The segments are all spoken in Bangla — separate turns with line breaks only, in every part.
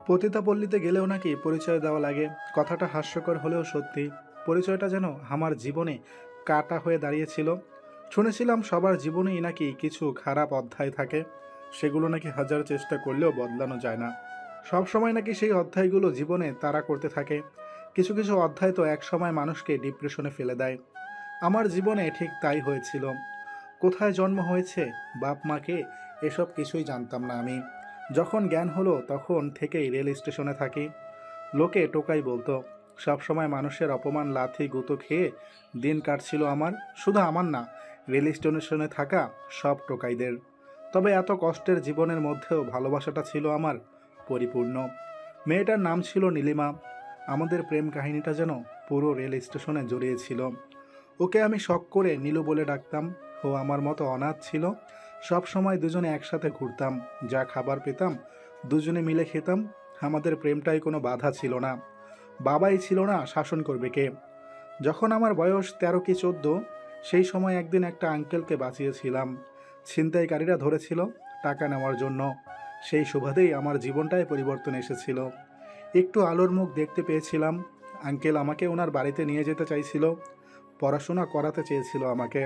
পতিতাপল্লীতে গেলেও নাকি পরিচয় দেওয়া লাগে। কথাটা হাস্যকর হলেও সত্যি। পরিচয়টা যেন আমার জীবনে কাটা হয়ে দাঁড়িয়েছিল। শুনেছিলাম সবার জীবনেই নাকি কিছু খারাপ অধ্যায় থাকে, সেগুলো নাকি হাজার চেষ্টা করলেও বদলানো যায় না। সব সময় নাকি সেই অধ্যায়গুলো জীবনে তাড়া করতে থাকে। কিছু কিছু অধ্যায় তো একসময় মানুষকে ডিপ্রেশনে ফেলে দেয়। আমার জীবনে ঠিক তাই হয়েছিল। কোথায় জন্ম হয়েছে, বাপ মাকে, এসব কিছুই জানতাম না আমি। যখন জ্ঞান হলো তখন থেকেই রেল স্টেশনে থাকি। লোকে টোকাই বলতো। সবসময় মানুষের অপমান, লাথি গুঁতো খেয়ে দিন কাটছিল আমার। শুধু আমার না, রেল স্টেশনে থাকা সব টোকাইদের। তবে এত কষ্টের জীবনের মধ্যেও ভালোবাসাটা ছিল আমার পরিপূর্ণ। মেয়েটার নাম ছিল নীলিমা। আমাদের প্রেম কাহিনীটা যেন পুরো রেল স্টেশনে জড়িয়েছিল। ওকে আমি শখ করে নীলু বলে ডাকতাম। ও আমার মতো অনাথ ছিল। সব সময় দুজনে একসাথে ঘুরতাম, যা খাবার পেতাম দুজনে মিলে খেতাম। আমাদের প্রেমটাই কোনো বাধা ছিল না। বাবাই ছিল না, শাসন করবে কে? যখন আমার বয়স 13 কি 14, সেই সময় একদিন একটা আঙ্কেলকে বাঁচিয়েছিলাম। ছিনতাইকারীরা ধরেছিল টাকা নেওয়ার জন্য। সেই সুবাদেই আমার জীবনটায় পরিবর্তন এসেছিল। একটু আলোর মুখ দেখতে পেয়েছিলাম। আঙ্কেল আমাকে ওনার বাড়িতে নিয়ে যেতে চাইছিল। পড়াশোনা করাতে চেয়েছিল আমাকে।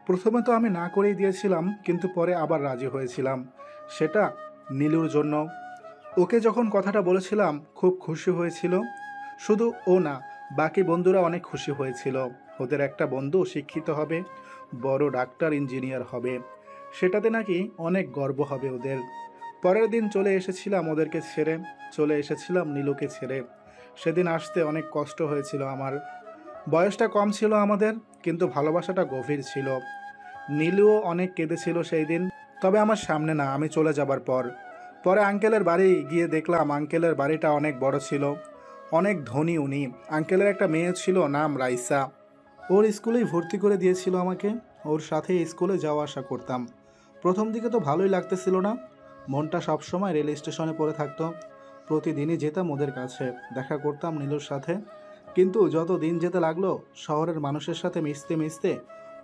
প্রথমে তো আমি না করেই দিয়েছিলাম, কিন্তু পরে আবার রাজি হয়েছিলাম। সেটা নীলুর জন্য। ওকে যখন কথাটা বলেছিলাম খুব খুশি হয়েছিল। শুধু ও না, বাকি বন্ধুরা অনেক খুশি হয়েছিল। ওদের একটা বন্ধু শিক্ষিত হবে, বড় ডাক্তার ইঞ্জিনিয়ার হবে, সেটাতে নাকি অনেক গর্ব হবে ওদের। পরের দিন চলে এসেছিলাম ওদেরকে ছেড়ে, চলে এসেছিলাম নীলুকে ছেড়ে। সেদিন আসতে অনেক কষ্ট হয়েছিল আমার। বয়সটা কম ছিল আমাদের, কিন্তু ভালোবাসাটা গভীর ছিল। নীলুও অনেক কেঁদেছিল সেই দিন, তবে আমার সামনে না, আমি চলে যাবার পর। পরে আঙ্কেলের বাড়ি গিয়ে দেখলাম আঙ্কেলের বাড়িটা অনেক বড় ছিল, অনেক ধনী উনি। আঙ্কেলের একটা মেয়ে ছিল, নাম রাইসা। ওর স্কুলেই ভর্তি করে দিয়েছিল আমাকে। ওর সাথে স্কুলে যাওয়া আসা করতাম। প্রথম দিকে তো ভালোই লাগতেছিল না। মনটা সবসময় রেল স্টেশনে পড়ে থাকতো। প্রতিদিনই যেতাম ওদের কাছে, দেখা করতাম নীলুর সাথে। কিন্তু যত দিন যেতে লাগলো, শহরের মানুষের সাথে মিশতে মিশতে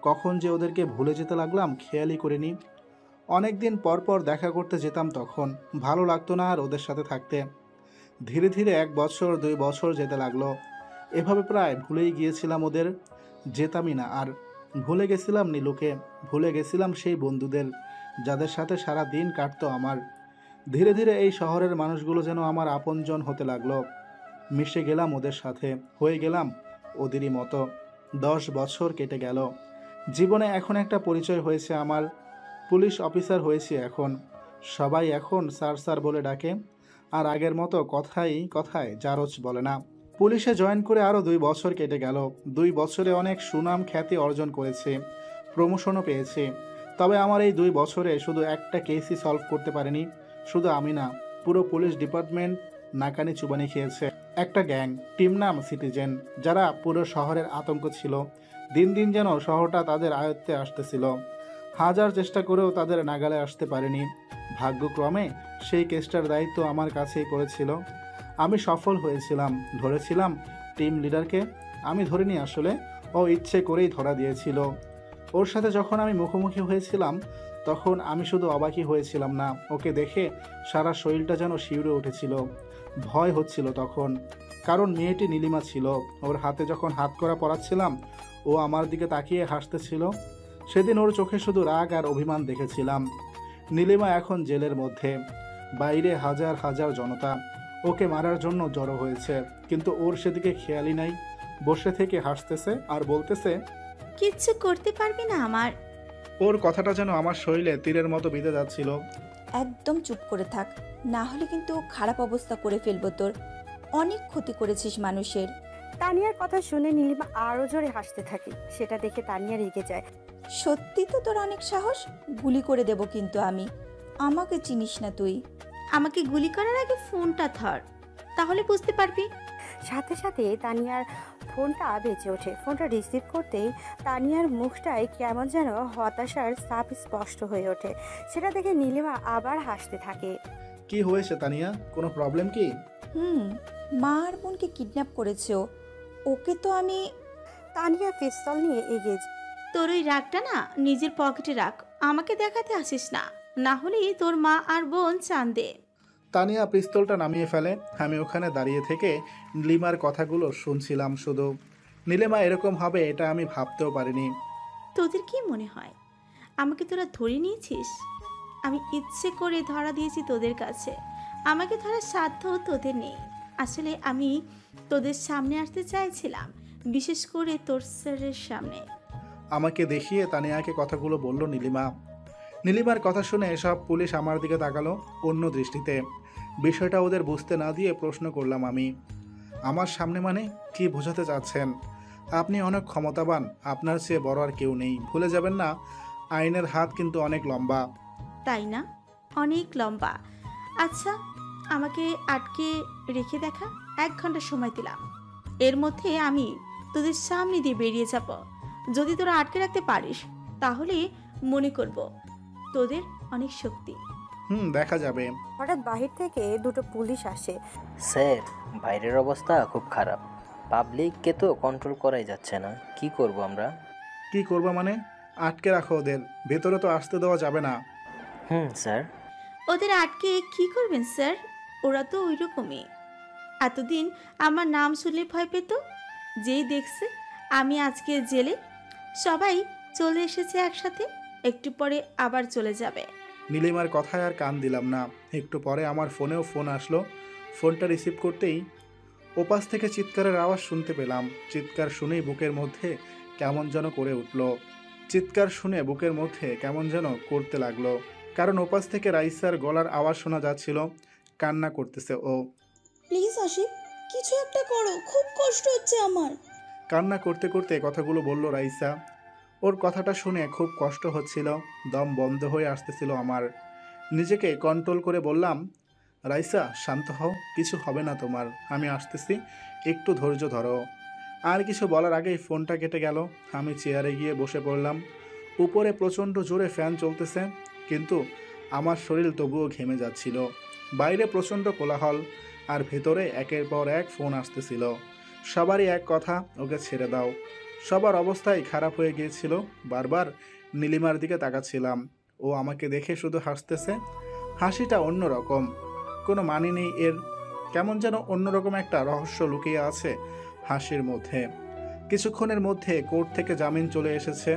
কখন যে ওদেরকে ভুলে যেতে লাগলাম খেয়ালই করিনি। অনেক দিন পর পর দেখা করতে যেতাম, তখন ভালো লাগতো না আর ওদের সাথে থাকতে। ধীরে ধীরে 1 বছর 2 বছর যেতে লাগলো। এভাবে প্রায় ভুলেই গিয়েছিলাম ওদের, যেতামই না আর। ভুলে গেছিলাম নীলুকে, ভুলে গেছিলাম সেই বন্ধুদের যাদের সাথে সারা দিন কাটতো আমার। ধীরে ধীরে এই শহরের মানুষগুলো যেন আমার আপনজন হতে লাগলো। মিশে গেলাম ওদের সাথে, হয়ে গেলাম ওদেরই মতো। 10 বছর কেটে গেল। জীবনে এখন একটা পরিচয় হয়েছে আমার। পুলিশ অফিসার হয়েছি এখন। সবাই এখন স্যার স্যার বলে ডাকে। আর আগের মতো কথাই কথায় জারজ বলে না। পুলিশে জয়েন করে আরও 2 বছর কেটে গেল। 2 বছরে অনেক সুনাম খ্যাতি অর্জন করেছে, প্রমোশনও পেয়েছে। তবে আমার এই 2 বছরে শুধু একটা কেসই সলভ করতে পারেনি। শুধু আমি না, পুরো পুলিশ ডিপার্টমেন্ট নাকানি চুবানি খেয়েছে। একটা গ্যাং, টিম নাম সিটিজেন, যারা পুরো শহরের আতঙ্ক ছিল। দিন দিন যেন শহরটা তাদের আয়ত্তে আসতেছিল। হাজার চেষ্টা করেও তাদের নাগালে আসতে পারেনি। ভাগ্যক্রমে সেই কেসটার দায়িত্ব আমার কাছেই পড়েছিল। আমি সফল হয়েছিলাম, ধরেছিলাম টিম লিডারকে। আমি ধরিনি আসলে, ও ইচ্ছে করেই ধরা দিয়েছিল। ওর সাথে যখন আমি মুখোমুখি হয়েছিলাম, তখন আমি শুধু অবাকই হয়েছিলাম না, ওকে দেখে সারা শরীরটা যেন শিউরে উঠেছিল। ভয় হচ্ছিল তখন, কারণ মেয়েটি নীলিমা ছিল। ওর হাতে যখন হাত করা পরাচ্ছিলাম, ও আমার দিকে তাকিয়ে হাসতেছিল। সেদিন ওর চোখে শুধু রাগ আর অভিমান দেখেছিলাম। নীলিমা এখন জেলের মধ্যে, বাইরে হাজার হাজার জনতা ওকে মারার জন্য জড়ো হয়েছে, কিন্তু ওর সেদিকে খেয়ালই নাই। বসে থেকে হাসতেছে আর বলতেছে,
কিচ্ছু করতে পারবি না আমার।
ওর কথাটা যেন আমার শরীরে তীরের মতো বিঁধে যাচ্ছিল।
একদম চুপ করে থাক, না হলে কিন্তু খারাপ অবস্থা করে ফেলবো তোর। অনেক ক্ষতি করেছিস মানুষের।
তানিয়ার কথা শুনে নীলিমা আরো জোরে হাসতে থাকে। সেটা দেখে তানিয়া রেগে যায়।
সত্যি তো তোর অনেক সাহস। গুলি করে দেব কিন্তু আমি। আমাকে চিনিস না তুই। আমাকে গুলি করার আগে ফোনটা ধর, তাহলে বুঝতে পারবি।
সাথে সাথে তানিয়ার ফোনটা বেজে ওঠে। ফোনটা রিসিভ করতেই তানিয়ার মুখটায় কেমন যেন হতাশার ছাপ স্পষ্ট হয়ে ওঠে। সেটা দেখে নীলিমা আবার হাসতে থাকে।
কি হয়েছে তানিয়া, কোনো প্রবলেম কি?
হুম, মা আর বোনকে কিডন্যাপ করেছে ও। ওকে তো আমি।
তানিয়া পিস্তল নিয়ে এগিয়ে যায়।
তোর ওই রাগটা না নিজের পকেটে রাখ, আমাকে দেখাতে আসিস না, না হলে তোর মা আর বোন চান্দে।
তানিয়া পিস্তলটা নামিয়ে ফেলে। আমি ওখানে দাঁড়িয়ে থেকে নীলিমার কথাগুলো শুনছিলাম শুধু। নীলিমা এরকম হবে এটা আমি ভাবতেও পারিনি।
তোদের কি মনে হয় আমাকে তোরা ধরে নিয়েছিস? আমি ইচ্ছে করে ধরা দিয়েছি তোদের কাছে। আমাকে ধরার সাধ্য তোদের নেই। আসলে আমি তোদের সামনে আসতে চাইছিলাম, বিশেষ করে তোর স্যারের সামনে।
আমাকে দেখিয়ে তানিয়াকে কথাগুলো বলল নীলিমা। নীলিমার কথা শুনে সব পুলিশ আমার দিকে তাকালো অন্য দৃষ্টিতে। বিষয়টা ওদের বুঝতে না দিয়ে প্রশ্ন করলাম আমি, আমার সামনে মানে কি বোঝাতে চাচ্ছেন? আপনি অনেক ক্ষমতাবান, আপনার চেয়ে বড় আর কেউ নেই, ভুলে যাবেন না আইনের হাত কিন্তু অনেক লম্বা।
তাই না? অনেক লম্বা। আচ্ছা, আমাকে আটকে রেখে দেখা। 1 ঘন্টা সময় দিলাম, এর মধ্যে আমি তোদের সামনে দিয়ে বেরিয়ে যাব। যদি তোরা আটকে রাখতে পারিস তাহলে মনে করব তোদের অনেক শক্তি।
দেখা যাবে।
হঠাৎ বাহির থেকে দুটো পুলিশ আসে।
স্যার, বাইরের অবস্থা খুব খারাপ। পাবলিককে তো কন্ট্রোল করাই যাচ্ছে না, কি করব আমরা?
কি করবো মানে? আটকে রাখো ওদের, ভেতরে তো আসতে দেওয়া যাবে না।
স্যার।
ওদের আটকে কি করবেন স্যার? ওরা তো ওই রকমই। এতদিন আমার নাম শুনলে ভয় পেত, যেই দেখছে আমি আজকে জেলে, সবাই চলে এসেছে একসাথে। একটু পরে আবার চলে যাবে।
নীলিমার কথায় আর কান দিলাম না। একটু পরে আমার ফোনেও ফোন আসলো। ফোনটা রিসিভ করতেই ওপাশ থেকে চিৎকারের আওয়াজ শুনতে পেলাম। চিৎকার শুনেই বুকের মধ্যে কেমন যেন করে উঠল। চিৎকার শুনে বুকের মধ্যে কেমন যেন করতে লাগলো, কারণ ওপাশ থেকে রাইসার গলার আওয়াজ শোনা যাচ্ছিল। কান্না করতেছে ও।
প্লিজ আশিক, কিছু একটা করো, খুব কষ্ট হচ্ছে আমার।
কান্না করতে করতে কথাগুলো বলল রাইসা। ওর কথাটা শুনে খুব কষ্ট হচ্ছিল, দম বন্ধ হয়ে আসতেছিল আমার। নিজেকে কন্ট্রোল করে বললাম, রাইসা শান্ত হও, কিছু হবে না তোমার, আমি আসতেছি, একটু ধৈর্য ধরো। আর কিছু বলার আগেই ফোনটা কেটে গেল। আমি চেয়ারে গিয়ে বসে পড়লাম। উপরে প্রচণ্ড জোরে ফ্যান চলতেছে, কিন্তু আমার শরীর তবুও ঘেমে যাচ্ছিল। বাইরে প্রচণ্ড কোলাহল, আর ভেতরে একের পর এক ফোন আসতেছিল। সবারই এক কথা, ওকে ছেড়ে দাও। সবার অবস্থাই খারাপ হয়ে গিয়েছিল। বারবার নীলিমার দিকে তাকাচ্ছিলাম, ও আমাকে দেখে শুধু হাসতেছে। হাসিটা অন্যরকম, কোনো মানে নেই এর। কেমন যেন অন্যরকম একটা রহস্য লুকিয়ে আছে হাসির মধ্যে। কিছুক্ষণের মধ্যে কোর্ট থেকে জামিন চলে এসেছে।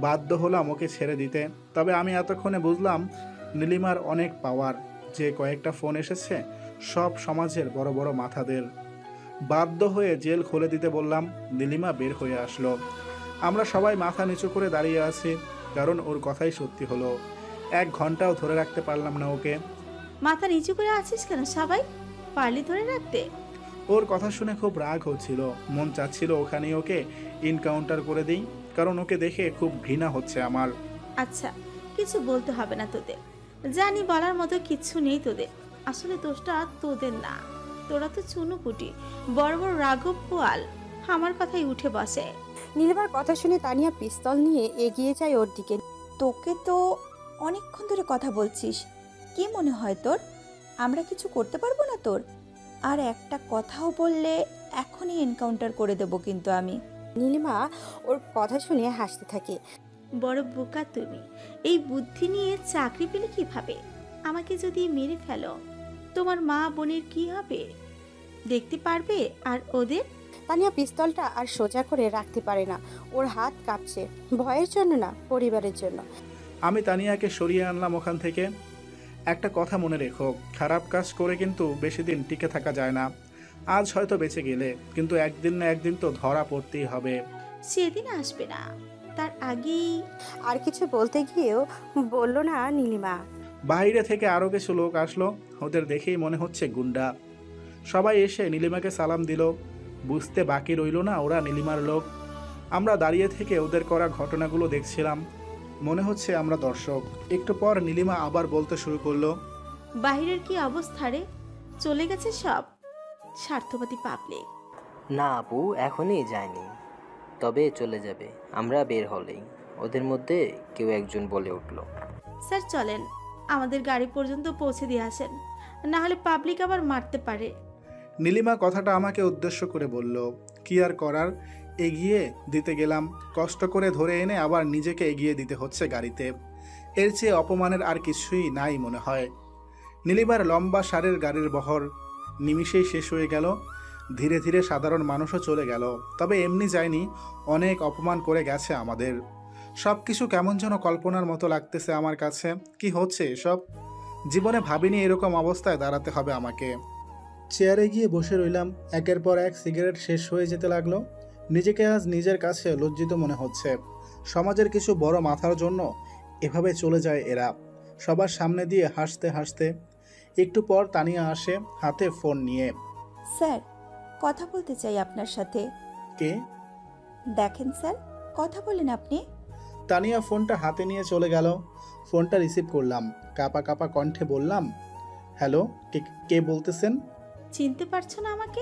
বাধ্য হলাম ওকে ছেড়ে দিতে। তবে আমি এতক্ষণে বুঝলাম নীলিমার অনেক পাওয়ার। যে কয়েকটা ফোন এসেছে সব সমাজের বড় বড় মাথাদের। বাধ্য হয়ে জেল খুলে দিতে বললাম। নীলিমা বের হয়ে আসলো। আমরা সবাই মাথা নিচু করে দাঁড়িয়ে আছি, কারণ ওর কথাই সত্যি হলো। 1 ঘন্টাও ধরে রাখতে পারলাম না ওকে।
মাথা নিচু করে আছিস কেন? সবাই পারলি ধরে রাখতে।
ওর কথা শুনে খুব রাগ হচ্ছিল। মন চাচ্ছিল ওখানেই ওকে ইনকাউন্টার করে দিই, কারণ ওকে দেখে খুব ঘৃণা হচ্ছে আমার।
আচ্ছা, কিছু বলতে হবে না তোদের, জানি বলার মতো কিচ্ছু নেই তোদের। আসলে দোষটা তোদের না, তোরা তো চুনুপুটি, বড় বড় রাঘব পোয়াল আমার কথাই উঠে বসে।
নীলিমার কথা শুনে তানিয়া পিস্তল নিয়ে এগিয়ে যায় ওর দিকে।
তোকে তো অনেকক্ষণ ধরে কথা বলছিস, কি মনে হয় তোর আমরা কিছু করতে পারবো না তোর? আর একটা কথাও বললে এখনই এনকাউন্টার করে দেব কিন্তু আমি।
নীলিমা ওর কথা শুনে হাসতে থাকে।
বড় বোকা তুমি, এই বুদ্ধি নিয়ে চাকরি পেলে কিভাবে? আমাকে যদি মেরে ফেলো তোমার মা বোনের কি হবে দেখতে পারবে? আর ওদের?
তানিয়া পিস্তলটা আর সোজা করে রাখতে পারে না, ওর হাত কাঁপছে। ভয়ের জন্য না, পরিবারের জন্য।
আমি তানিয়াকে সরিয়ে আনলাম ওখান থেকে। একটা কথা মনে রেখো, খারাপ কাজ করে কিন্তু বেশি দিন টিকে থাকা যায় না। আজ হয়তো বেঁচে গেলে, কিন্তু একদিন না একদিন তো ধরা পড়তেই হবে।
সেদিন আসবে না, তার আগেই।
আর কিছু বলতে গিয়েও বলল না নীলিমা।
বাইরে থেকে আরও কিছু লোক আসলো। ওদের দেখেই মনে হচ্ছে গুন্ডা। সবাই এসে নীলিমাকে সালাম দিল। বুঝতে বাকি রইল না ওরা নীলিমার লোক। আমরা দাঁড়িয়ে থেকে ওদের করা ঘটনাগুলো দেখছিলাম, মনে হচ্ছে আমরা দর্শক। একটু পর নীলিমা আবার বলতে শুরু করলো,
বাহিরের কি অবস্থা রে? চলে গেছে সব স্বার্থবাদী পাবলিক।
না আপু, এখনই যায়নি, তবে চলে যাবে আমরা বের হলেই। ওদের মধ্যে কেউ একজন বলে উঠল,
স্যার চলেন, আমাদের গাড়ি পর্যন্ত পৌঁছে দিয়ে আসেন, না হলে পাবলিক আবার মারতে পারে।
নীলিমা কথাটা আমাকে উদ্দেশ্য করে বলল। কি আর করার, এগিয়ে দিতে গেলাম। কষ্ট করে ধরে এনে আবার নিজেকে এগিয়ে দিতে হচ্ছে গাড়িতে। এর চেয়ে অপমানের আর কিছুই নাই মনে হয়। নীলিমার লম্বা সারের গাড়ির বহর নিমিষেই শেষ হয়ে গেল। ধীরে ধীরে সাধারণ মানুষও চলে গেল। তবে এমনি যায়নি, অনেক অপমান করে গেছে আমাদের। সব কিছু কেমন যেন কল্পনার মতো লাগতেছে আমার কাছে। কি হচ্ছে এসব? জীবনে ভাবিনি এরকম অবস্থায় দাঁড়াতে হবে আমাকে। চেয়ারে গিয়ে বসে রইলাম। একের পর এক সিগারেট শেষ হয়ে যেতে লাগলো। নিজেকে আজ নিজের কাছে লজ্জিত মনে হচ্ছে। সমাজের কিছু বড় মাথার জন্য এভাবে চলে যায় এরা, সবার সামনে দিয়ে হাসতে হাসতে। একটু পর তানিয়া আসে, হাতে ফোন নিয়ে।
স্যার, কথা বলতে চাই আপনার সাথে।
কে?
দেখেন স্যার, কথা বলেন আপনি।
তানিয়া ফোনটা হাতে নিয়ে চলে গেল। ফোনটা রিসিভ করলাম। কাপা কাপা কণ্ঠে বললাম, হ্যালো, কে কে বলতেছেন?
চিনতে পারছো না আমাকে?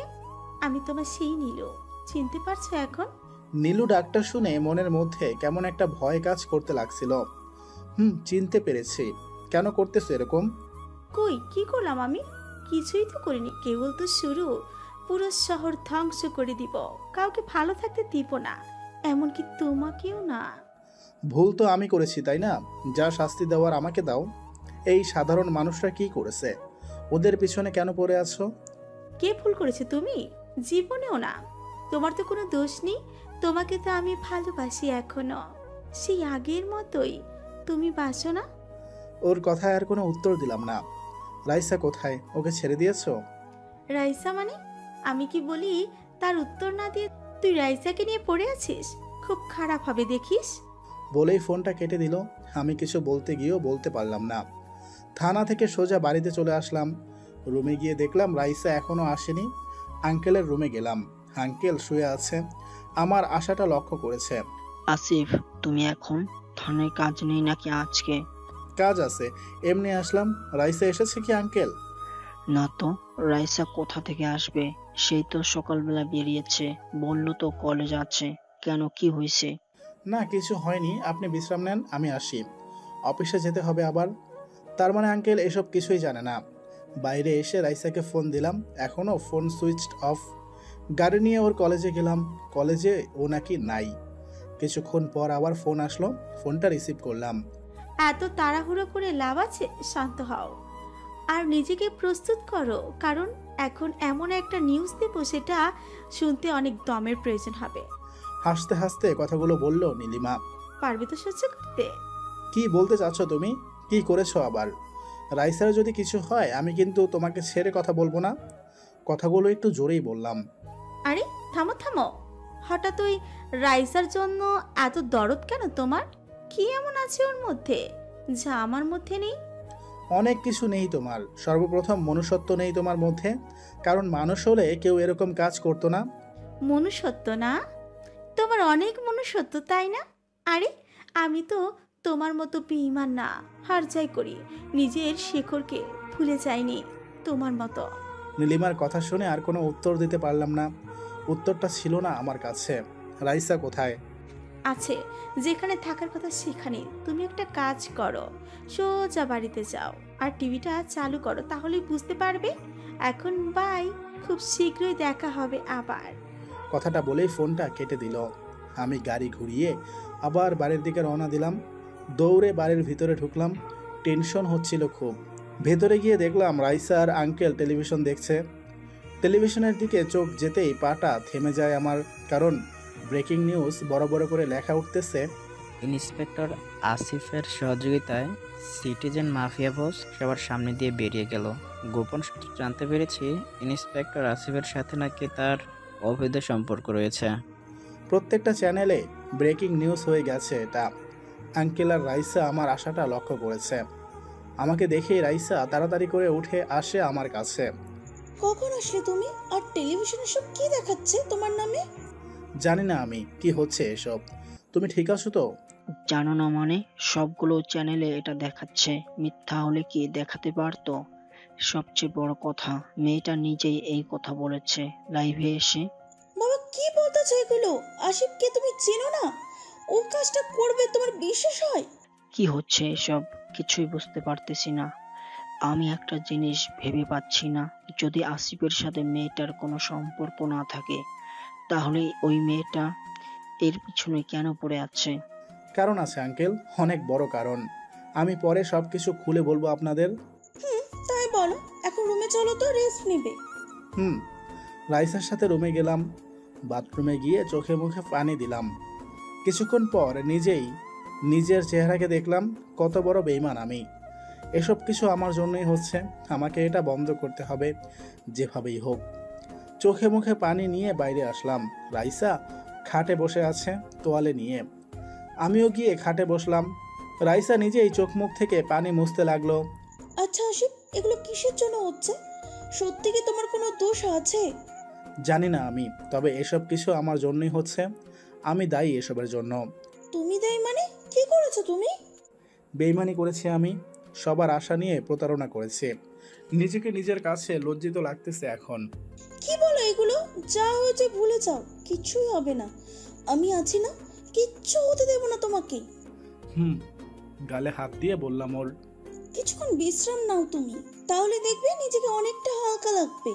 আমি তোমার সেই নীলু। চিনতে পারছো এখন?
নীলু ডাকটা শুনে মনের মধ্যে কেমন একটা ভয় কাজ করতে লাগছিল। চিনতে পেরেছি। কেন করতেছো এরকম?
কই, কি করলাম আমি? কিছুই তো করিনি, কেবল তো শুরু। পুরো শহর ধ্বংস করে দিব, কাউকে ভালো থাকতে দিব না, এমনকি তোমাকেও না।
ভুল তো আমি করেছি, তাই না? যা শাস্তি দেওয়ার আমাকে দাও। এই সাধারণ মানুষরা কি করেছে? ওদের পিছনে কেন পড়ে আছো?
কে ভুল করেছে? তুমি? জীবনেও না। তোমার তো কোনো দোষ নেই। তোমাকে তো আমি ভালোবাসি এখনো, সেই আগের মতোই। তুমি বাসো না?
ওর কথায় আর কোনো উত্তর দিলাম না। রাইসা কোথায়? ওকে ছেড়ে দিয়েছো?
রাইসা মানে? আমি কি বলি তার উত্তর না দিয়ে তুই রাইসাকে নিয়ে পড়ে আছিস? খুব খারাপ হবে দেখিস।
বলেই ফোনটা কেটে দিল। আমি কিছু বলতে গিয়েও বলতে পারলাম না। থানা থেকে সোজা বাড়িতে চলে আসলাম। রুমে গিয়ে দেখলাম রাইসা এখনো আসেনি। আঙ্কেলের রুমে গেলাম। আঙ্কেল শুয়ে আছে। আমার আশাটা লক্ষ্য করেছে।
আসিফ, তুমি এখন থানায় কাজ নেই নাকি আজকে?
কাজ আছে, এমনি আসলাম। রাইসা এসেছে কি আঙ্কেল?
না তো, রাইসা কোথা থেকে আসবে? সেই তো সকালবেলা বেরিয়েছে, বললো তো কলেজ আছে। কেন, কি হয়েছে?
না, কিছু হয়নি। আপনি বিশ্রাম নেন, আমি আসি। অফিসে যেতে হবে আবার। তার মানে আঙ্কেল এসব কিছুই জানে না। বাইরে এসে রাইসাকে ফোন দিলাম, এখনও ফোন সুইচড অফ। গাড়ি নিয়ে ওর কলেজে গেলাম। কলেজে ও নাকি নাই। কিছুক্ষণ পর আবার ফোন আসলো। ফোনটা রিসিভ করলাম।
এত তাড়াহুড়ো করে লাভ আছে? শান্ত হও আর নিজেকে প্রস্তুত করো, কারণ এখন এমন একটা নিউজ দেবো সেটা শুনতে অনেক দমের প্রয়োজন হবে।
হাসতে হাসতে কথাগুলো বলল নীলিমা।
পারবে তো সহ্য করতে?
কি বলতে চাচ্ছ তুমি? কি করেছো আবার? রাইসার যদি কিছু হয় আমি কিন্তু তোমাকে ছেড়ে কথা বলবো না। কথাগুলো একটু জোরেই বললাম।
আরে থামো থামো, হঠাৎ ওই রাইসার জন্য এত দরদ কেন তোমার? কি এমন আছে ওর মধ্যে যা আমার মধ্যে নেই?
অনেক কিছু নেই তোমার। সর্বপ্রথম মনুষ্যত্ব নেই তোমার মধ্যে। কারণ মানুষ হলে কেউ এরকম কাজ করতো না।
মনুষ্যত্ব না? তোমার অনেক মনুষ্যত্ব, তাই না? আরে আমি তো তোমার মতো বেঈমান না, হার যাই করি, নিজের শেখরকে ভুলে যাইনি তোমার মতো।
নীলিমার কথা শুনে আর কোনো উত্তর দিতে পারলাম না। উত্তরটা ছিল না আমার কাছে। রাইসা কোথায়?
আছে, যেখানে থাকার কথা সেখানে। তুমি একটা কাজ করো, সোজা বাড়িতে যাও আর টিভিটা চালু করো, তাহলেই বুঝতে পারবে। এখন বাই, খুব শীঘ্রই দেখা হবে আবার।
কথাটা বলেই ফোনটা কেটে দিল। আমি গাড়ি ঘুরিয়ে আবার বাড়ির দিকে রওনা দিলাম। দৌড়ে বাড়ির ভিতরে ঢুকলাম। টেনশন হচ্ছিল খুব। ভেতরে গিয়ে দেখলাম রাইসা আর আঙ্কেল টেলিভিশন দেখছে। টেলিভিশনের দিকে চোখ যেতেই পাটা থেমে যায় আমার। কারণ ব্রেকিং নিউজ বড় বড় করে লেখা উঠতেছে,
ইন্সপেক্টর আসিফের সহযোগিতায় সিটিজেন মাফিয়া বস সবার সামনে দিয়ে বেরিয়ে গেল। গোপন সূত্রে জানতে পেরেছি ইন্সপেক্টর আসিফের সাথে নাকি তার অবৈধ সম্পর্ক রয়েছে।
প্রত্যেকটা চ্যানেলে ব্রেকিং নিউজ হয়ে গেছে এটা। আঙ্কেল আর রাইসা আমার আশাটা লক্ষ্য করেছে। আমাকে দেখেই রাইসা তাড়াতাড়ি করে উঠে আসে আমার কাছে।
কখন আসলে তুমি? আর টেলিভিশনে সব কি দেখাচ্ছে তোমার নামে?
জানি না আমি কি হচ্ছে এসব। তুমি ঠিক আছো তো?
জানো না মানে? সবগুলো চ্যানেলে এটা দেখাচ্ছে। মিথ্যা হলে কি দেখাতে পারতো? সবচেয়ে বড় কথা, মেয়েটা নিজেই এই কথা বলেছে লাইভে এসে।
বাবা, কি বলতেছো এগুলো? আশিফকে তুমি চেনো না? ও কাজটা করবে তোমার বিশ্বাস হয়?
কি হচ্ছে এসব? কিছুই বুঝতে পারতেছি না। আমি একটা জিনিস ভেবে পাচ্ছি না, যদি আসিফের সাথে মেয়েটার কোনো সম্পর্ক না থাকে, তাহলে ওই মেয়েটা এর পিছনে কেন পড়ে আছে?
কারণ আছে আঙ্কেল, অনেক বড় কারণ। আমি পরে সবকিছু খুলে বলবো আপনাদের।
তাই বল। চলো তো, রেস্ট নেবে।
হুম। রাইসার সাথে রুমে গেলাম। বাথরুমে গিয়ে চোখে মুখে পানি দিলাম। কিছুক্ষণ পর নিজেই নিজের চেহারাকে দেখলাম, কত বড় বেইমান আমি। এসব কিছু আমার জন্যই হচ্ছে, আমাকে এটা বন্ধ করতে হবে যেভাবেই হোক। চোখে মুখে পানি নিয়ে বাইরে আসলাম। রাইসা খাটে বসে আছে তোয়ালে নিয়ে। আমিও গিয়ে খাটে বসলাম। রাইসা নিজেই চোখ মুখ থেকে পানি মুছতে লাগলো।
আচ্ছা আশিক, এগুলো কিসের জন্য হচ্ছে? সত্যি কি তোমার কোনো দোষ আছে?
জানি না আমি, তবে এসব কিছু আমার জন্যই হচ্ছে। আমি দায়ী এসবের জন্য।
তুমি দেয় মানে? কি করেছো তুমি?
বেইমানি করেছি আমি, সবার আশা নিয়ে প্রতারণা করেছি। নিজেকে নিজের কাছে লজ্জিত লাগতেছে এখন।
কি বলো এগুলো? যা হয়েছে ভুলে যাও, কিচ্ছুই হবে না। আমি আছি না, কিচ্ছু হতে দেব না তোমাকে।
গালে হাত দিয়ে বললাম ওর।
কিছুক্ষণ বিশ্রাম নাও তুমি, তাহলে দেখবে নিজেকে অনেকটা হালকা লাগবে।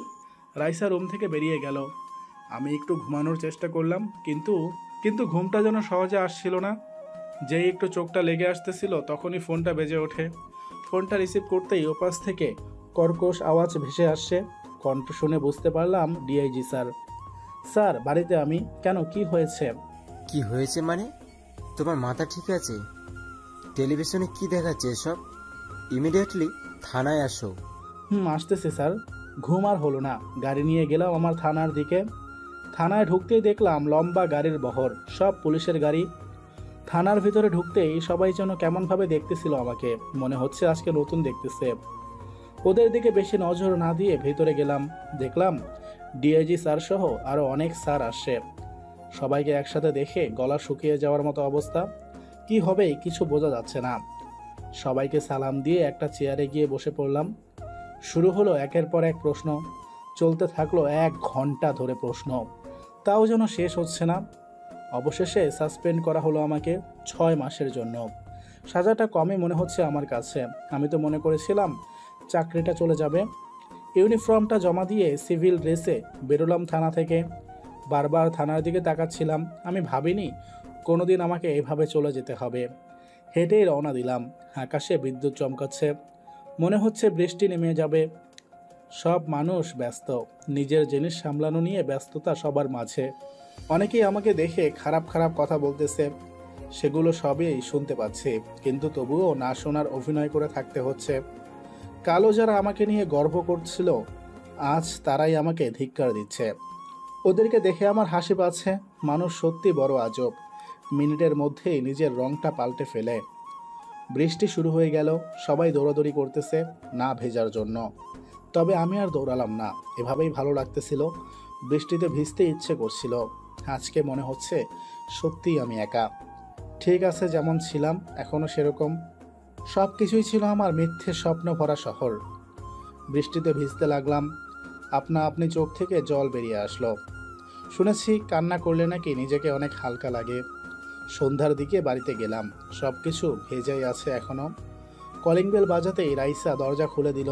রাইসা রুম থেকে বেরিয়ে গেল। আমি একটু ঘুমানোর চেষ্টা করলাম, কিন্তু ঘুমটা যেন সহজে আসছিল না। যেই একটু চোখটা লেগে আসতেছিল তখনই ফোনটা বেজে ওঠে। ফোনটা রিসিভ করতেই ওপাশ থেকে কর্কশ আওয়াজ ভেসে আসছে। কণ্ঠ শুনে বুঝতে পারলাম ডিআইজি স্যার। স্যার, বাড়িতে আমি। কেন, কি হয়েছে?
কি হয়েছে মানে? তোমার মাথা ঠিক আছে? টেলিভিশনে কি দেখাচ্ছে এসব? ইমিডিয়েটলি থানায় আসো।
আসতেছে স্যার। ঘুম আর হলো না। গাড়ি নিয়ে গেলাম আমার থানার দিকে। থানায় ঢুকতেই দেখলাম লম্বা গাড়ির বহর, সব পুলিশের গাড়ি। থানার ভিতরে ঢুকতেই সবাই যেন কেমনভাবে দেখতেছিল আমাকে, মনে হচ্ছে আজকে নতুন দেখতেছে। ওদের দিকে বেশি নজর না দিয়ে ভেতরে গেলাম। দেখলাম ডিআইজি স্যার সহ আরও অনেক স্যার আসে। সবাইকে একসাথে দেখে গলা শুকিয়ে যাওয়ার মতো অবস্থা। কি হবে কিছু বোঝা যাচ্ছে না। সবাইকে সালাম দিয়ে একটা চেয়ারে গিয়ে বসে পড়লাম। শুরু হলো একের পর এক প্রশ্ন। চলতে থাকলো 1 ঘন্টা ধরে প্রশ্ন, তাও যেন শেষ হচ্ছে না। অবশেষে সাসপেন্ড করা হলো আমাকে 6 মাসের জন্য। সাজাটা কমই মনে হচ্ছে আমার কাছে। আমি তো মনে করেছিলাম চাকরিটা চলে যাবে। ইউনিফর্মটা জমা দিয়ে সিভিল ড্রেসে বেরোলাম থানা থেকে। বারবার থানার দিকে তাকাচ্ছিলাম। আমি ভাবিনি কোনোদিন আমাকে এভাবে চলে যেতে হবে। হেঁটেই রওনা দিলাম। আকাশে বিদ্যুৎ চমকাচ্ছে, মনে হচ্ছে বৃষ্টি নেমে যাবে। সব মানুষ ব্যস্ত, নিজের জিনিস সামলানো নিয়ে ব্যস্ততা সবার মাঝে। অনেকেই আমাকে দেখে খারাপ খারাপ কথা বলতেছে, সেগুলো সবই শুনতে পাচ্ছি, কিন্তু তবুও না শোনার অভিনয় করে থাকতে হচ্ছে। কালো যারা আমাকে নিয়ে গর্ব করছিল, আজ তারাই আমাকে ধিক্কার দিচ্ছে। ওদেরকে দেখে আমার হাসি পাচ্ছে। মানুষ সত্যি বড় আজব, মিনিটের মধ্যেই নিজের রংটা পাল্টে ফেলে। বৃষ্টি শুরু হয়ে গেল। সবাই দৌড়াদৌড়ি করতেছে না ভেজার জন্য, তবে আমি আর দৌড়ালাম না। এভাবেই ভালো লাগতেছিল। বৃষ্টিতে ভিজতে ইচ্ছে করছিল। আজকে মনে হচ্ছে সত্যিই আমি একা। ঠিক আছে, যেমন ছিলাম এখনও সেরকম। সব কিছুই ছিল আমার মিথ্যে স্বপ্ন ভরা শহর। বৃষ্টিতে ভিজতে লাগলাম। আপনা আপনি চোখ থেকে জল বেরিয়ে আসলো। শুনেছি কান্না করলে নাকি নিজেকে অনেক হালকা লাগে। সন্ধ্যার দিকে বাড়িতে গেলাম। সব কিছু ভেজাই আছে এখনো। কলিং বেল বাজাতেই রাইসা দরজা খুলে দিল।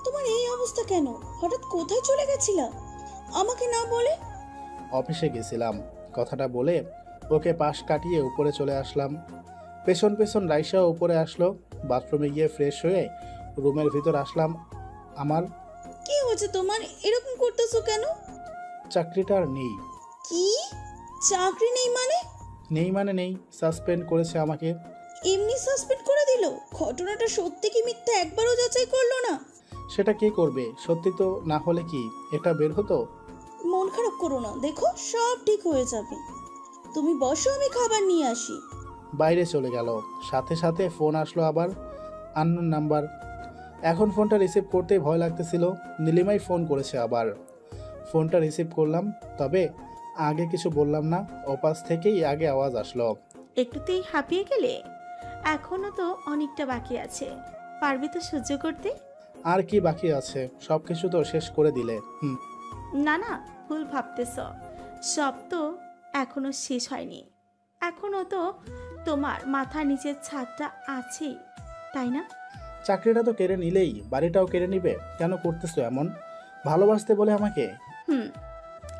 তোমার এই অবস্থা কেন? হঠাৎ কোথায় চলে গেছিলা আমাকে না বলে?
অফিসে গেছিলাম, কথাটা বলে ওকে পাশ কাটিয়ে উপরে চলে আসলাম। পেছন পেছন রাইসাও উপরে আসলো। বাথরুমে গিয়ে ফ্রেশ হয়ে রুমের ভিতর আসলাম। আমার
কি হয়েছে তোমার? এরকম করতেছো কেন?
চাকরিটা আর নেই।
কি? চাকরি নেই মানে?
নেই মানে নেই, সাসপেন্ড করেছে আমাকে।
এমনি সাসপেন্ড করে দিল? ঘটনাটা সত্যি কি মিথ্যা একবারও যাচাই করলো না?
সেটা কে করবে? সত্যি তো না হলে কি এটা বের হতো?
মন খারাপ করো না, দেখো সব ঠিক হয়ে যাবে। তুমি বসো, আমি খাবার নিয়ে আসি।
বাইরে চলে গেল। সাথে সাথে ফোন আসলো আবার, আননোন নাম্বার। এখন ফোনটা রিসিভ করতেই ভয় লাগতেছিল। নীলিমাই ফোন করেছে আবার। ফোনটা রিসিভ করলাম, তবে আগে কিছু বললাম না। ওপাশ থেকেই আগে আওয়াজ আসলো।
একটুতেই হাঁপিয়ে গেলে? এখনো তো অনেকটা বাকি আছে, পারবি তো সহ্য করতে?
আর কি বাকি আছে? সব কিছু তো শেষ করে দিলে।
না না, ভুল ভাবতেছ। সব তো এখনো শেষ হয়নি। এখনো তো তোমার মাথার নিচের ছাদটা আছেই, তাই না?
চাকরিটা তো কেড়ে নিলেই বাড়িটাও কেড়ে নিবে। কেন করতেছো এমন? ভালোবাসতে বলে আমাকে?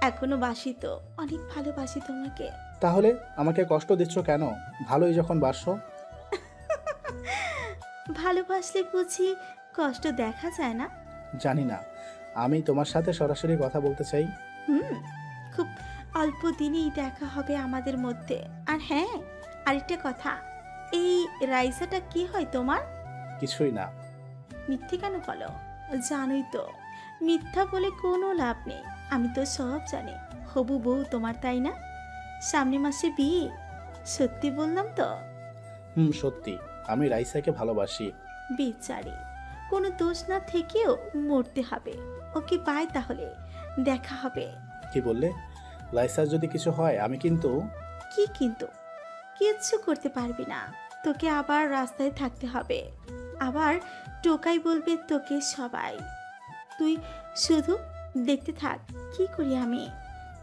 এখনো বাসি তো, অনেক ভালোবাসি তোমাকে।
তাহলে আমাকে কষ্ট দিচ্ছ কেন? ভালোই যখন বাসো।
ভালোবাসলে বুঝি কষ্ট দেখা যায় না?
জানি না, আমি তোমার সাথে সরাসরি কথা বলতে চাই।
হুম, খুব অল্প দিনেই দেখা হবে আমাদের মধ্যে। আর হ্যাঁ, আরেকটা কথা, এই রাইসাটা কি হয় তোমার?
কিছুই না।
মিথ্যে কেন বলো? জানোই তো মিথ্যা বলে কোনো লাভ নেই। আমি তো সব জানি। হবু বউ তোমার, তাই না? সামনে মাসে বিয়ে। সত্যি বললাম তো?
সত্যি, আমি রাইসাকে ভালোবাসি।
বেচারি, কোনো দোষ না থেকেও মরতে হবে। ওকে বাই, তাহলে দেখা হবে।
কি বললে? রাইসার যদি কিছু হয় আমি কিন্তু।
কি কিন্তু? কিচ্ছু করতে পারবি না। তোকে আবার রাস্তায় থাকতে হবে। আবার টোকাই বলবে তোকে সবাই। তুই শুধু দেখতে থাক কি করি আমি।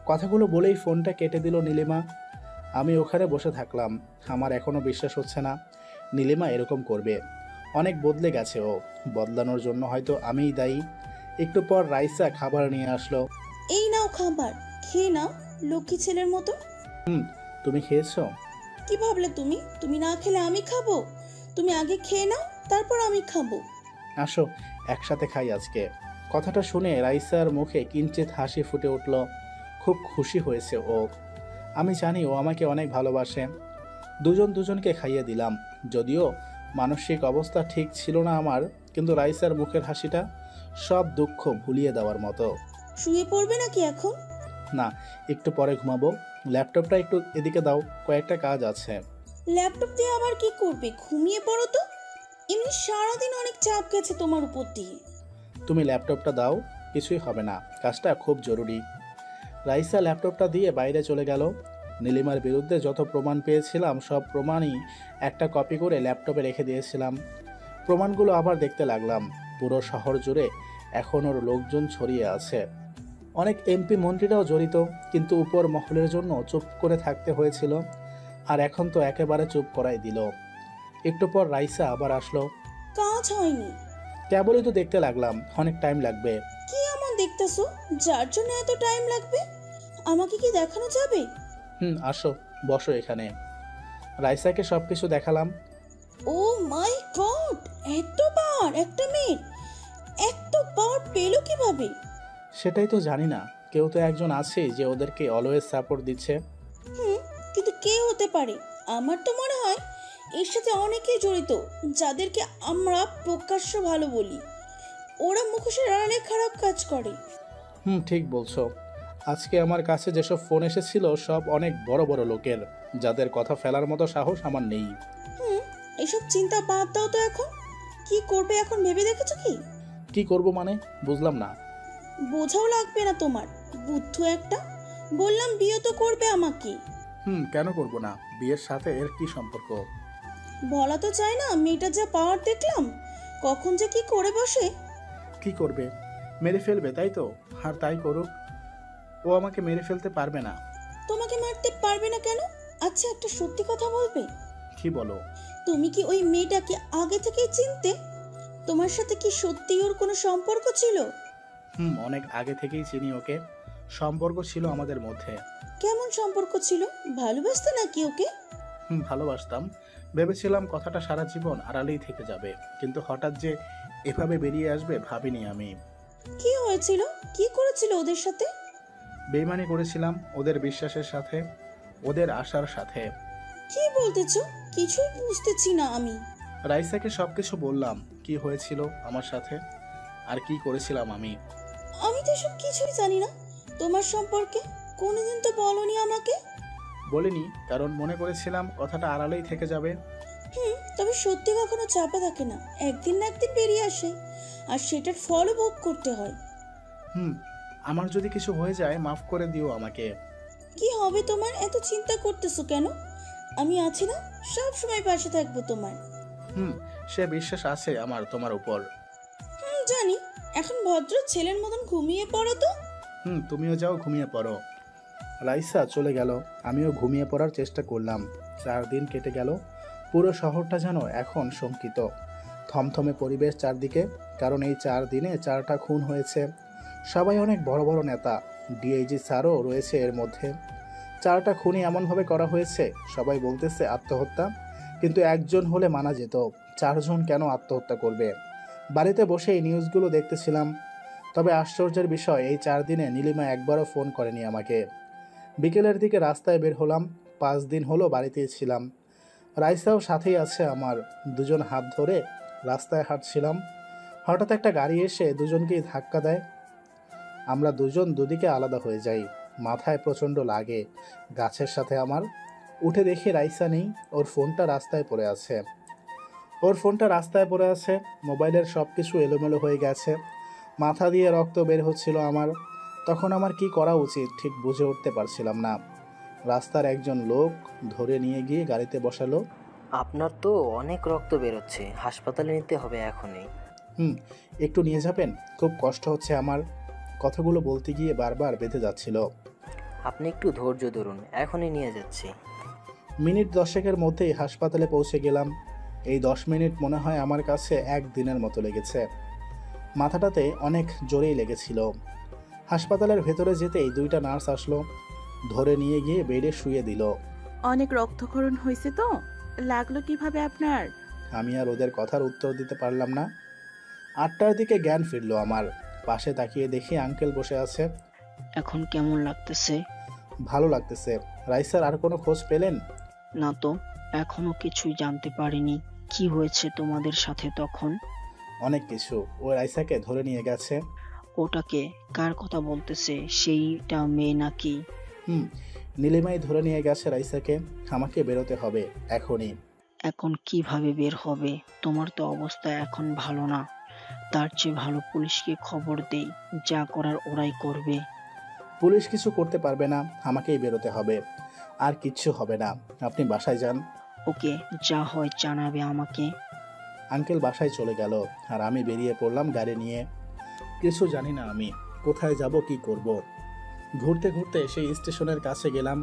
কথাগুলো বলেই ফোনটা কেটে দিল নীলিমা। আমি ওখানে বসে থাকলাম। আমার এখনো বিশ্বাস হচ্ছে না নীলিমা এরকম করবে। অনেক বদলে গেছে ও। বদলানোর জন্য হয়তো আমিই দায়ী। একটু পর রাইসা খাবার নিয়ে আসলো।
এই নাও খাবার, খেয়ে নাও লক্ষ্মী ছেলের মতো।
তুমি খেয়েছো?
কি ভাবলে তুমি? তুমি না খেলে আমি খাবো? তুমি আগে খেয়ে নাও, তারপর আমি খাবো।
আসো একসাথে খাই আজকে। কথাটা শুনে রাইসার মুখে কিঞ্চিত হাসি ফুটে উঠল। খুব খুশি হয়েছে ও। আমি জানি ও আমাকে অনেক ভালোবাসে। দুজনকে খাইয়ে দিলাম। যদিও মানসিক অবস্থা ঠিক ছিল না আমার, কিন্তু রাইসার মুখের হাসিটা সব দুঃখ ভুলিয়ে দেওয়ার মতো।
শুয়ে পড়বে নাকি এখন?
না, একটু পরে ঘুমাবো। ল্যাপটপটা একটু এদিকে দাও, কয়েকটা কাজ আছে।
ল্যাপটপ দিয়ে আবার কি করবে? ঘুমিয়ে পড়ো তো। এমনি সারাদিন অনেক চাপ গেছে তোমার উপর দিয়ে।
তুমি ল্যাপটপটা দাও, কিছুই হবে না, কাজটা খুব জরুরি। রাইসা ল্যাপটপটা দিয়ে বাইরে চলে গেল। নীলিমার বিরুদ্ধে যত প্রমাণ পেয়েছিলাম সব প্রমাণই একটা কপি করে ল্যাপটপে রেখে দিয়েছিলাম। প্রমাণগুলো আবার দেখতে লাগলাম। পুরো শহর জুড়ে এখন ওর লোকজন ছড়িয়ে আছে। অনেক এমপি মন্ত্রীরাও জড়িত, কিন্তু উপর মহলের জন্য চুপ করে থাকতে হয়েছিল। আর এখন তো একেবারে চুপ করাই দিল। একটু পর রাইসা আবার আসলো।
কাজ হয়নি?
কেবলই তো দেখতে লাগলাম, অনেক টাইম লাগবে।
কি এমন দেখতেছো যার জন্য এত টাইম লাগবে? আমাকে কি দেখানো যাবে?
আসো বসো এখানে। রাইসাকে সবকিছু দেখালাম।
ও মাই গড, এতবার একটা মেয়ে এতবার পেলো কিভাবে?
সেটাই তো জানি না। কেউ তো একজন আছে যে ওদেরকে অলওয়েজ সাপোর্ট দিচ্ছে।
কিন্তু কে হতে পারে? আমার তো মনে হয় এর সাথে অনেকেই জড়িত, যাদেরকে আমরা প্রকাশ্য ভালো বলি। ওরা মুখোশের আড়ালে খারাপ কাজ করে।
ঠিক বলছো। আজকে আমার কাছে যেসব ফোন এসেছিল সব অনেক বড় বড় লোকের, যাদের কথা ফেলার মতো সাহস আমার নেই।
এসব চিন্তা বাদ দাও তো। এখন কি করবে এখন ভেবে দেখেছো কি?
কি করব মানে? বুঝলাম না।
বোঝাও লাগবে না তোমার, বুদ্ধু একটা। বললাম বিয়ে তো করবে আমাকে।
কেন করব না? বিয়ের সাথে এর কি সম্পর্ক?
বলা তো চাই না, মেয়েটা যা পাওয়ার দেখলাম, কখন যে কি করে বসে।
কি করবে? মেরে ফেলবে, তাই তো? আর তাই করুক, ও আমাকে মেরে ফেলতে পারবে না।
তোমাকে মারতে পারবে না কেন? আচ্ছা একটা সত্যি কথা বলবে?
কি বলো?
তুমি কি ওই মেয়েটাকে আগে থেকেই চিনতে? তোমার সাথে কি সত্যি ওর কোনো সম্পর্ক ছিল?
অনেক আগে থেকেই চিনি ওকে। সম্পর্ক ছিল আমাদের মধ্যে।
কেমন সম্পর্ক ছিল? ভালোবাসতে নাকি ওকে?
ভালোবাসতাম। ভেবেছিলাম কথাটা সারা জীবন আড়ালেই থেকে যাবে, কিন্তু হঠাৎ যে এভাবে বেরিয়ে আসবে ভাবিনি আমি।
কি হয়েছিল? কি করেছিল ওদের সাথে?
বেইমানি করেছিলাম ওদের বিশ্বাসের সাথে, ওদের আশার সাথে।
কি বলতেছো? কিছুই বুঝতেছি না আমি।
রাইসাকে সবকিছু বললাম, কি হয়েছিল আমার সাথে আর কি করেছিলাম আমি।
আমি তো সব কিছুই জানি না তোমার সম্পর্কে। কোনোদিন তো বলনি আমাকে।
বলিনি, কারণ মনে করেছিলাম কথাটা আড়ালেই থেকে যাবে।
তবে সত্যি কখনো চাপা থাকে না, একদিন না একদিন বেরিয়ে আসে, আর সেটার ফলও ভোগ করতে হয়।
আমার যদি কিছু হয়ে যায় মাফ করে দিও আমাকে।
কি হবে তোমার? এত চিন্তা করতেছো কেন? আমি আছি না, সব সময় পাশে থাকবো তোমার।
সে বিশ্বাস আছে আমার তোমার উপর।
জানি। এখন ভদ্র ছেলের মতন ঘুমিয়ে পড়ো তো।
তুমিও যাও, ঘুমিয়ে পড়ো। রাইসা চলে গেল। আমিও ঘুমিয়ে পড়ার চেষ্টা করলাম। 4 দিন কেটে গেল। পুরো শহরটা যেন এখন শঙ্কিত। থমথমে পরিবেশ চারদিকে, কারণ এই 4 দিনে 4টা খুন হয়েছে। সবাই অনেক বড় বড় নেতা, ডিআইজি স্যারও রয়েছে এর মধ্যে। 4টা খুনই এমনভাবে করা হয়েছে, সবাই বলতেছে আত্মহত্যা, কিন্তু একজন হলে মানা যেত, 4 জন কেন আত্মহত্যা করবে? বাড়িতে বসে এই নিউজগুলো দেখতেছিলাম, তবে আশ্চর্যের বিষয়, এই 4 দিনে নীলিমা একবারও ফোন করেনি আমাকে। বিকেলের দিকে রাস্তায় বের হলাম। 5 দিন হলো বাড়িতেই ছিলাম। রাইসাও সাথেই আছে আমার। দুজন হাত ধরে রাস্তায় হাঁটছিলাম। হঠাৎ একটা গাড়ি এসে দুজনকেই ধাক্কা দেয়। আমরা দুজন দুদিকে আলাদা হয়ে যাই। মাথায় প্রচণ্ড লাগে। গাছের সাথে আমার। উঠে দেখি রাইসা নেই। ওর ফোনটা রাস্তায় পড়ে আছে। মোবাইলের সব কিছু এলোমেলো হয়ে গেছে। মাথা দিয়ে রক্ত বের হচ্ছিল আমার। তখন আমার কি করা উচিত ঠিক বুঝে উঠতে পারছিলাম না। রাস্তার একজন লোক ধরে নিয়ে গিয়ে গাড়িতে বসালো।
আপনার তো অনেক রক্ত বেরোচ্ছে, হাসপাতালে নিতে হবে এখনই।
একটু নিয়ে যাবেন? খুব কষ্ট হচ্ছে আমার। কথাগুলো বলতে গিয়ে বারবার বেঁধে যাচ্ছিল।
আপনি একটু ধৈর্য ধরুন, এখনই নিয়ে যাচ্ছি।
মিনিট 10 মধ্যেই হাসপাতালে পৌঁছে গেলাম। এই 10 মিনিট মনে হয় আমার কাছে 1 দিনের মতো লেগেছে। মাথাটাতে অনেক জোরেই লেগেছিল। হাসপাতালের ভেতরে যেতেই 2টা নার্স আসলো। ধরে নিয়ে গিয়ে বেডে শুয়ে দিল।
অনেক রক্তক্ষরণ হয়েছে তো, লাগলো কিভাবে আপনার?
আমি আর ওদের কথার উত্তর দিতে পারলাম না। 8টার দিকে জ্ঞান ফিরল আমার। পাশে তাকিয়ে দেখি আঙ্কেল বসে আছে।
এখন কেমন লাগতেছে?
ভালো লাগতেছে। রাইসার আর কোনো খোঁজ পেলেন?
না তো, এখনো কিছুই জানতে পারিনি। কি হয়েছে তোমাদের সাথে তখন?
অনেক কিছু। ও রাইসাকে ধরে নিয়ে গেছে।
ওটাকে কার কথা বলতেছে? সেইটা মেয়ে নাকি?
নীলিমাই ধরে নিয়ে গেছে রাইসাকে। আমাকে বেরোতে হবে এখনই।
এখন কিভাবে বের হবে? তোমার তো অবস্থা এখন ভালো না। তার চেয়ে ভালো পুলিশকে খবর দেই, যা করার ওরাই করবে।
পুলিশ কিছু করতে পারবে না, আমাকেই বেরোতে হবে। আর কিচ্ছু হবে না, আপনি বাসায় যান।
ওকে, যা হয় জানাবে আমাকে।
আঙ্কেল বাসায় চলে গেল আর আমি বেরিয়ে পড়লাম গাড়ি নিয়ে। কিছু জানি না আমি কোথায় যাব, কি করব। ঘুরতে ঘুরতে সেই স্টেশনের কাছে গেলাম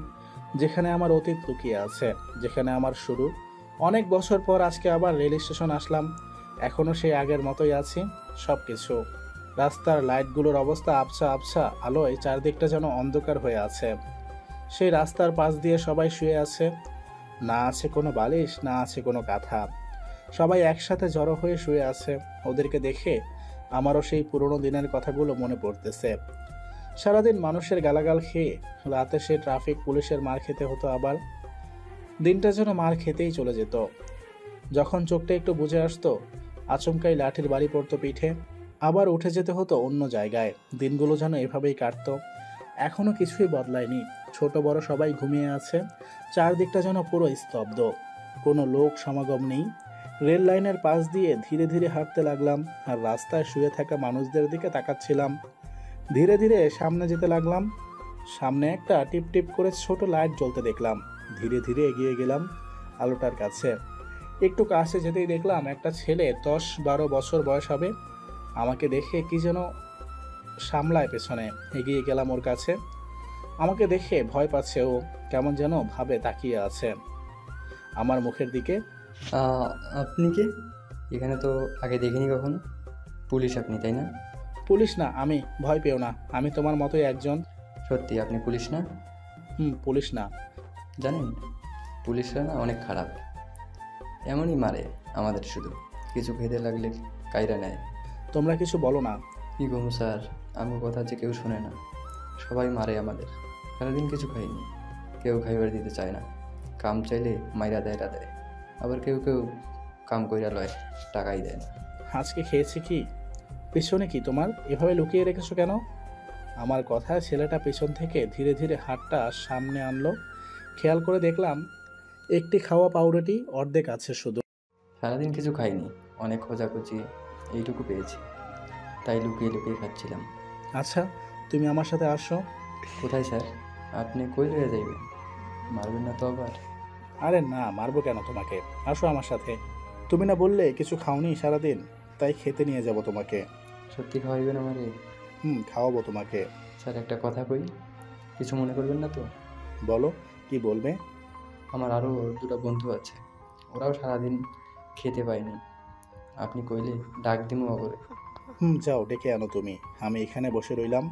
যেখানে আমার অতীত লুকিয়ে আছে, যেখানে আমার শুরু। অনেক বছর পর আজকে আবার রেল স্টেশন আসলাম। এখনও সেই আগের মতোই আছি। সব কিছু, রাস্তার লাইটগুলোর অবস্থা আবছা আবছা আলোয় চারদিকটা যেন অন্ধকার হয়ে আছে। সেই রাস্তার পাশ দিয়ে সবাই শুয়ে আছে। না আছে কোনো বালিশ, না আছে কোনো কাঁথা। সবাই একসাথে জড়ো হয়ে শুয়ে আছে। ওদেরকে দেখে আমারও সেই পুরনো দিনের কথাগুলো মনে পড়তেছে। সারাদিন মানুষের গালাগাল খেয়ে রাতে সে ট্রাফিক পুলিশের মার খেতে হতো। আবার দিনটা যেন মার খেতেই চলে যেত। যখন চোখটা একটু বুঝে আসতো, আচমকাই লাঠির বাড়ি পড়তো পিঠে। আবার উঠে যেতে হতো অন্য জায়গায়। দিনগুলো যেন এভাবেই কাটতো। এখনো কিছুই বদলায়নি। ছোট বড় সবাই ঘুমিয়ে আছে। চারদিকটা যেন পুরো স্তব্ধ। কোনো লোক সমাগম নেই। রেল লাইনের পাশ দিয়ে ধীরে ধীরে হাঁটতে লাগলাম আর রাস্তায় শুয়ে থাকা মানুষদের দিকে তাকাচ্ছিলাম। ধীরে ধীরে সামনে যেতে লাগলাম। সামনে একটা টিপ টিপ করে ছোট লাইট জ্বলতে দেখলাম। ধীরে ধীরে এগিয়ে গেলাম আলোটার কাছে। একটু কাছে যেতেই দেখলাম একটা ছেলে, 10-12 বছর বয়স হবে। আমাকে দেখে কি যেন সামলায় পেছনে। এগিয়ে গেলাম ওর কাছে। আমাকে দেখে ভয় পাচ্ছে ও, কেমন যেন ভাবে তাকিয়ে আছে আমার মুখের দিকে।
আপনি কে? এখানে তো আগে দেখিনি কখনো। পুলিশ আপনি, তাই না?
পুলিশ না আমি, ভয় পেও না। আমি তোমার মতোই একজন।
সত্যি আপনি পুলিশ না?
পুলিশ না।
জানেন, পুলিশরা না অনেক খারাপ। এমনই মারে আমাদের, শুধু কিছু খেতে লাগলে কাইরা নেয়।
তোমরা কিছু বলো না।
কি করবো স্যার, আমার কথা যে কেউ শোনে না। সবাই মারে আমাদের। সারাদিন কিছু খাইনি, কেউ খাইবার দিতে চায় না। কাম চাইলে মাইরা দেয় রাতে। আবার কেউ কেউ কাম কইরা লয়, টাকাই দেয় না।
আজকে খেয়েছি কি? পেছনে কি তোমার? এভাবে লুকিয়ে রেখেছো কেন? আমার কথায় ছেলেটা পেছন থেকে ধীরে ধীরে হাতটা সামনে আনলো। খেয়াল করে দেখলাম একটি খাওয়া পাউরুটি অর্ধেক আছে শুধু।
সারাদিন কিছু খাইনি, অনেক খোঁজাখুঁজি এইটুকু পেয়েছি, তাই লুকিয়ে লুকিয়ে খাচ্ছিলাম।
আচ্ছা, তুমি আমার সাথে আসো।
কোথায় স্যার? আপনি কই লইয়া যাইবেন? মারবেন না তো আবার?
আরে না, মারবো কেন তোমাকে? আসো আমার সাথে। তুমি না বললে কিছু খাওনি সারাদিন, তাই খেতে নিয়ে যাব তোমাকে।
সত্যি খাওয়াইবেন আমারে?
খাওয়াবো তোমাকে।
স্যার একটা কথা কই, কিছু মনে করবেন না তো?
বলো, কি বলবে?
আমার আরও 2টা বন্ধু আছে, ওরাও সারাদিন খেতে পায়নি। আপনি কইলে ডাক দিমু করে।
যাও ডেকে আনো তুমি। আমি এখানে বসে রইলাম।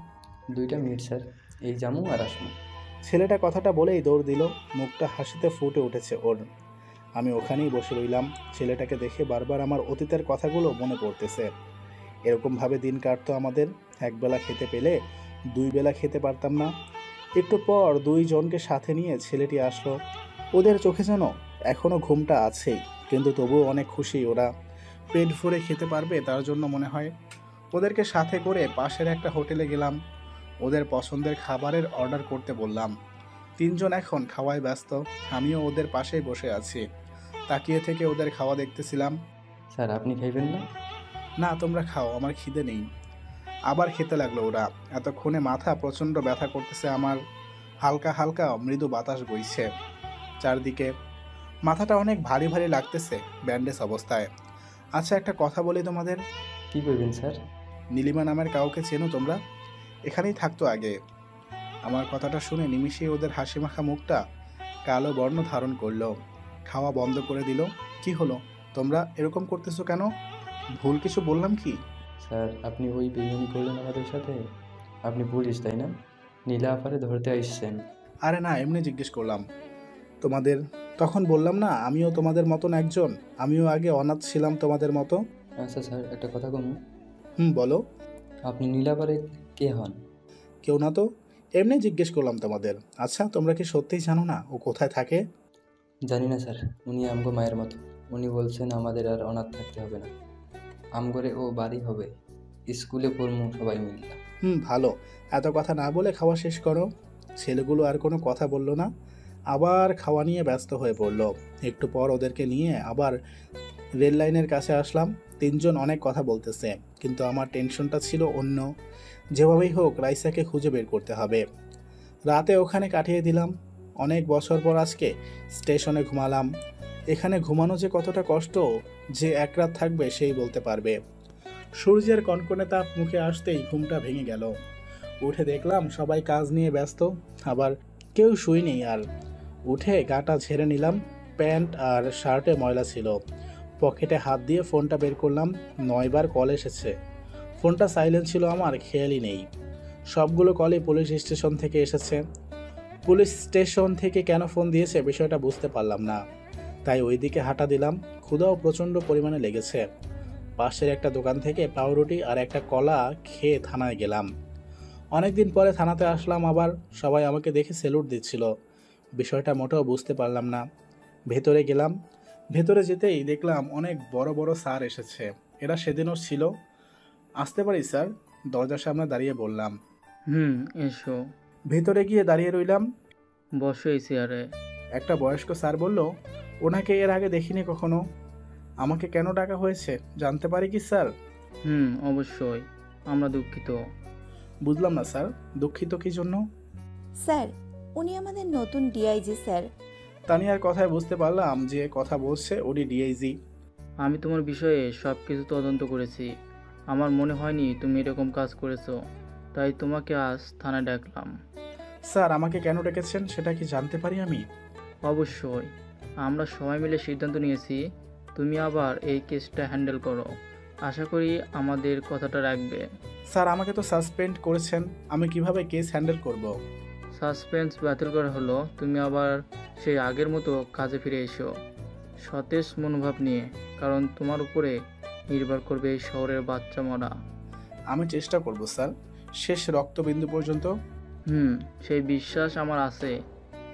2টা মিনিট স্যার, এই জামু আর আসমু।
ছেলেটা কথাটা বলেই দৌড় দিল। মুখটা হাসিতে ফুটে উঠেছে ওর। আমি ওখানেই বসে রইলাম। ছেলেটাকে দেখে বারবার আমার অতীতের কথাগুলো মনে পড়তেছে। এরকমভাবে দিন কাটতো আমাদের। একবেলা খেতে পেলে 2 বেলা খেতে পারতাম না। একটু পর 2 জনকে সাথে নিয়ে ছেলেটি আসলো। ওদের চোখে যেন এখনও ঘুমটা আছেই, কিন্তু তবুও অনেক খুশি ওরা। পেট ভরে খেতে পারবে তার জন্য মনে হয়। ওদেরকে সাথে করে পাশের একটা হোটেলে গেলাম। ওদের পছন্দের খাবারের অর্ডার করতে বললাম। 3 জন এখন খাওয়ায় ব্যস্ত। আমিও ওদের পাশেই বসে আছি, তাকিয়ে থেকে ওদের খাওয়া দেখতেছিলাম।
স্যার আপনি খাইবেন না?
না, তোমরা খাও, আমার খিদে নেই। আবার খেতে লাগলো ওরা। এতক্ষণে মাথা প্রচণ্ড ব্যথা করতেছে আমার। হালকা হালকা মৃদু বাতাস বইছে চারদিকে। মাথাটা অনেক ভারী ভারী লাগতেছে ব্যান্ডেজ অবস্থায়। আচ্ছা, একটা কথা বলি তোমাদের।
কি করবেন স্যার?
নীলিমা নামের কাউকে চেনো তোমরা? এখানেই থাকতো আগে। আমার কথাটা শুনে নিমিষেই ওদের হাসিমাখা মুখটা কালো বর্ণ ধারণ করলো। খাওয়া বন্ধ করে দিল। কি হলো, তোমরা এরকম করতেছো কেন? ভুল কিছু বললাম কি?
স্যার আপনি ওই বেইমানি করলেন আমাদের সাথে? আপনি পুলিশ তাই না? নীলা আপারে ধরতে আসছেন?
আরে না, এমনি জিজ্ঞেস করলাম তোমাদের। তখন বললাম না আমিও তোমাদের মতন একজন। আমিও আগে অনাথ ছিলাম তোমাদের মতো।
আচ্ছা স্যার, একটা কথা কম।
বলো।
আপনি নীলাপারে কে হন?
কেউ না তো, এমনি জিজ্ঞেস করলাম তোমাদের। আচ্ছা, তোমরা কি সত্যিই জানো না ও কোথায় থাকে?
জানি না স্যার, উনি আমগো মায়ের মতো। উনি বলছেন আমাদের আর অনাথ থাকতে হবে না, আমগরে ও বাড়ি হবে, স্কুলে পড়মু সবাই মিললা।
ভালো। এত কথা না বলে খাওয়া শেষ করো। ছেলেগুলো আর কোনো কথা বলল না, আবার খাওয়া নিয়ে ব্যস্ত হয়ে পড়ল। একটু পর ওদেরকে নিয়ে আবার রেল লাইনের কাছে আসলাম। 3 জন অনেক কথা বলতেছে, কিন্তু আমার টেনশনটা ছিল অন্য। যেভাবেই হোক রাইসাকে খুঁজে বের করতে হবে। রাতে ওখানে কাটিয়ে দিলাম। অনেক বছর পর আজকে স্টেশনে ঘুমালাম। এখানে ঘুমানো যে কতটা কষ্ট, যে এক রাত থাকবে সেই বলতে পারবে। সূর্যের কনকনে তাপ মুখে আসতেই ঘুমটা ভেঙে গেল। উঠে দেখলাম সবাই কাজ নিয়ে ব্যস্ত, আবার কেউ শুইনি। আর উঠে গাটা ঝেড়ে নিলাম। প্যান্ট আর শার্টে ময়লা ছিল। পকেটে হাত দিয়ে ফোনটা বের করলাম। 9 বার কল এসেছে। ফোনটা সাইলেন্ট ছিল, আমার খেয়ালই নেই। সবগুলো কলই পুলিশ স্টেশন থেকে এসেছে। পুলিশ স্টেশন থেকে কেন ফোন দিয়েছে বিষয়টা বুঝতে পারলাম না, তাই ওইদিকে হাঁটা দিলাম। ক্ষুধাও প্রচণ্ড পরিমাণে লেগেছে। পাশের একটা দোকান থেকে পাউরুটি আর একটা কলা খেয়ে থানায় গেলাম। অনেকদিন পরে থানাতে আসলাম আবার। সবাই আমাকে দেখে স্যালুট দিচ্ছিল। বিষয়টা মোটেও বুঝতে পারলাম না। ভেতরে গেলাম। ভেতরে যেতেই দেখলাম অনেক বড় বড় স্যার এসেছে। এরা সেদিনও ছিল। আসতে পারি স্যার? দরজার সামনে দাঁড়িয়ে বললাম।
এসো।
ভেতরে গিয়ে দাঁড়িয়ে রইলাম।
বসো এই চেয়ারে।
একটা বয়স্ক স্যার বলল, ওনাকে এর আগে দেখিনি কখনো। আমাকে কেন ডাকা হয়েছে জানতে পারি কি স্যার?
অবশ্যই, আমরা দুঃখিত।
বুঝলাম না স্যার, দুঃখিত কি জন্য?
স্যার, উনি আমাদের নতুন ডিআইজি স্যার।
তানিয়ার কথায় বুঝতে পারলাম যে কথা বলছে উনি ডিআইজি।
আমি তোমার বিষয়ে সব কিছু তদন্ত করেছি। আমার মনে হয়নি তুমি এরকম কাজ করেছো, তাই তোমাকে আজ থানায় ডাকলাম।
স্যার, আমাকে কেন ডেকেছেন সেটা কি জানতে পারি আমি?
অবশ্যই, আমরা সবাই মিলে সিদ্ধান্ত নিয়েছি তুমি আবার এই কেসটা হ্যান্ডেল করো। আশা করি আমাদের কথাটা রাখবে।
স্যার, আমাকে তো সাসপেন্ড করেছেন, আমি কিভাবে কেস হ্যান্ডেল করব?
সাসপেন্স বাতিল করা হলো, তুমি আবার সেই আগের মতো কাজে ফিরে এসো সতেজ মনোভাব নিয়ে, কারণ তোমার উপরে নির্ভর করবে এই শহরের বাচ্চা মরা।
আমি চেষ্টা করব স্যার, শেষ রক্তবিন্দু পর্যন্ত।
সেই বিশ্বাস আমার আছে।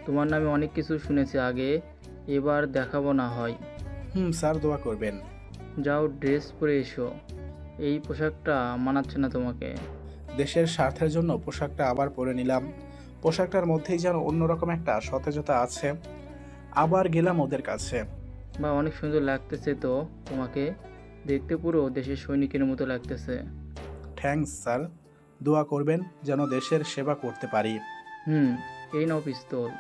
তোমার নামে অনেক কিছু শুনেছি আগে, এবার দেখাবো না হয়।
স্যার, দোয়া করবেন।
যাও, ড্রেস পরে এসো। এই পোশাকটা মানাচ্ছে না তোমাকে।
দেশের স্বার্থের জন্য পোশাকটা আবার পরে নিলাম। পোশাকটার মধ্যেই যেন অন্যরকম একটা সতেজতা আছে। আবার গেলাম ওদের কাছে।
বা অনেক সুন্দর লাগতেছে তো তোমাকে, দেখতে পুরো দেশের সৈনিকের মতো লাগতেছে।
থ্যাঙ্কস স্যার, দোয়া করবেন যেন দেশের সেবা করতে পারি।
এই নাও পিস্তল।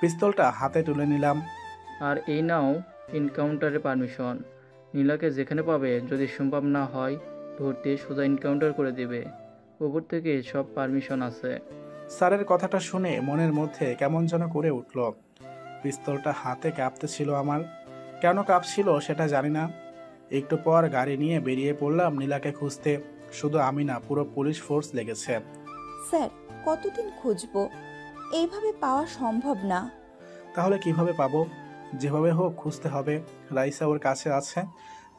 পিস্তলটা হাতে তুলে নিলাম।
আর এই নাও এনকাউন্টারের পারমিশন। নীলাকে যেখানে পাবে, যদি সম্ভব না হয় ধরতে, সোজা এনকাউন্টার করে দেবে। উপর থেকে সব পারমিশন আছে।
স্যারের কথাটা শুনে মনের মধ্যে কেমন যেন করে উঠল। পিস্তলটা হাতে কাঁপতেছিল আমার। কেন কাঁপছিল সেটা জানি না। একটু পর গাড়ি নিয়ে বেরিয়ে পড়লাম নীলাকে খুঁজতে। শুধু আমি না, পুরো পুলিশ ফোর্স লেগেছে।
স্যার, কতদিন খুঁজবো? এইভাবে পাওয়া সম্ভব না।
তাহলে কিভাবে পাবো? যেভাবে হোক খুঁজতে হবে। রাইসা ওর কাছে আছে,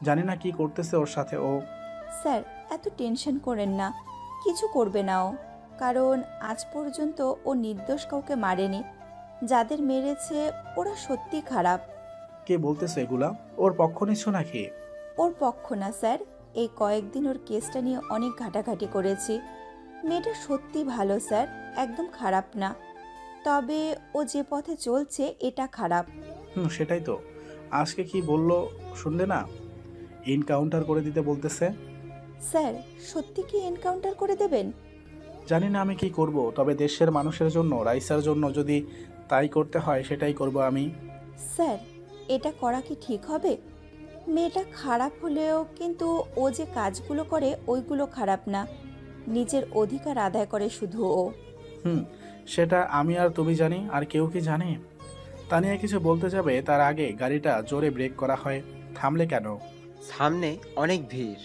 জানি না কি করতেছে ওর সাথে ও।
স্যার, এত টেনশন করেন না, কিছু করবে না ও। কারণ আজ পর্যন্ত ও নির্দোষ কাউকে মারেনি। যাদের মেরেছে ওরা সত্যি খারাপ।
কে বলতেছে এগুলা? ওর পক্ষ নিচ্ছ নাকি?
ওর পক্ষ না স্যার, এই কয়েকদিন ওর কেসটা নিয়ে অনেক ঘাটাঘাটি করেছি। মেয়েটা সত্যি ভালো স্যার, একদম খারাপ না। তবে ও যে পথে চলছে এটা খারাপ।
সেটাই তো। আজকে কি বললো শুনলে না? এনকাউন্টার করে দিতে বলতেছে।
স্যার সত্যি কি এনকাউন্টার করে দেবেন?
জানি না আমি কি করব, তবে দেশের মানুষের জন্য, রাইসার জন্য যদি তাই করতে হয় সেটাই করব আমি।
স্যার এটা করা কি ঠিক হবে? মেয়েটা খারাপ হলেও কিন্তু ও যে কাজগুলো করে ওইগুলো খারাপ না। নিজের অধিকার আদায় করে শুধু ও।
সেটা আমি আর তুমি জানি, আর কেউ কি জানে? তানিয়া কিছু বলতে যাবে তার আগে গাড়িটা জোরে ব্রেক করা হয়। থামলে কেন?
সামনে অনেক ভিড়,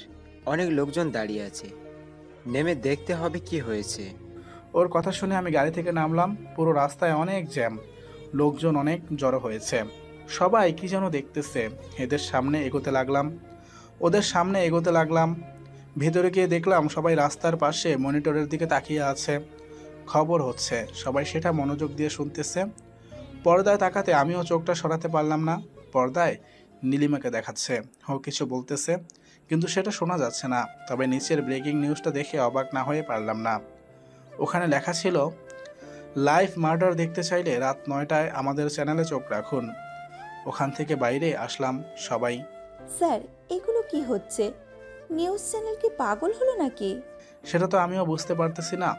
অনেক লোকজন দাঁড়িয়ে আছে, নেমে দেখতে হবে কি হয়েছে।
ওর কথা শুনে আমি গাড়ি থেকে নামলাম। পুরো রাস্তায় অনেক জ্যাম, লোকজন অনেক জড়ো হয়েছে। সবাই কি যেন দেখতেছে। ওদের সামনে এগোতে লাগলাম। ভেতরে গিয়ে দেখলাম সবাই রাস্তার পাশে মনিটরের দিকে তাকিয়ে আছে। খবর হচ্ছে, সবাই সেটা মনোযোগ দিয়ে শুনতেছে। পর্দায় তাকাতে আমিও চোখটা সরাতে পারলাম না। পর্দায় নীলিমাকে দেখাচ্ছে, ও কিছু বলতেছে, কিন্তু সেটা শোনা যাচ্ছে না। তবে নিচের ব্রেকিং নিউজটা দেখে অবাক না হয়ে পারলাম না। ওখানে লেখা ছিল, লাইভ মার্ডার দেখতে চাইলে রাত 9টায় আমাদের চ্যানেলে চোখ রাখুন। ওখান থেকে বাইরে আসলাম সবাই।
স্যার এগুলো কি হচ্ছে? নিউজ চ্যানেল কি পাগল হলো নাকি?
সেটা তো আমিও বুঝতে পারতেছি না।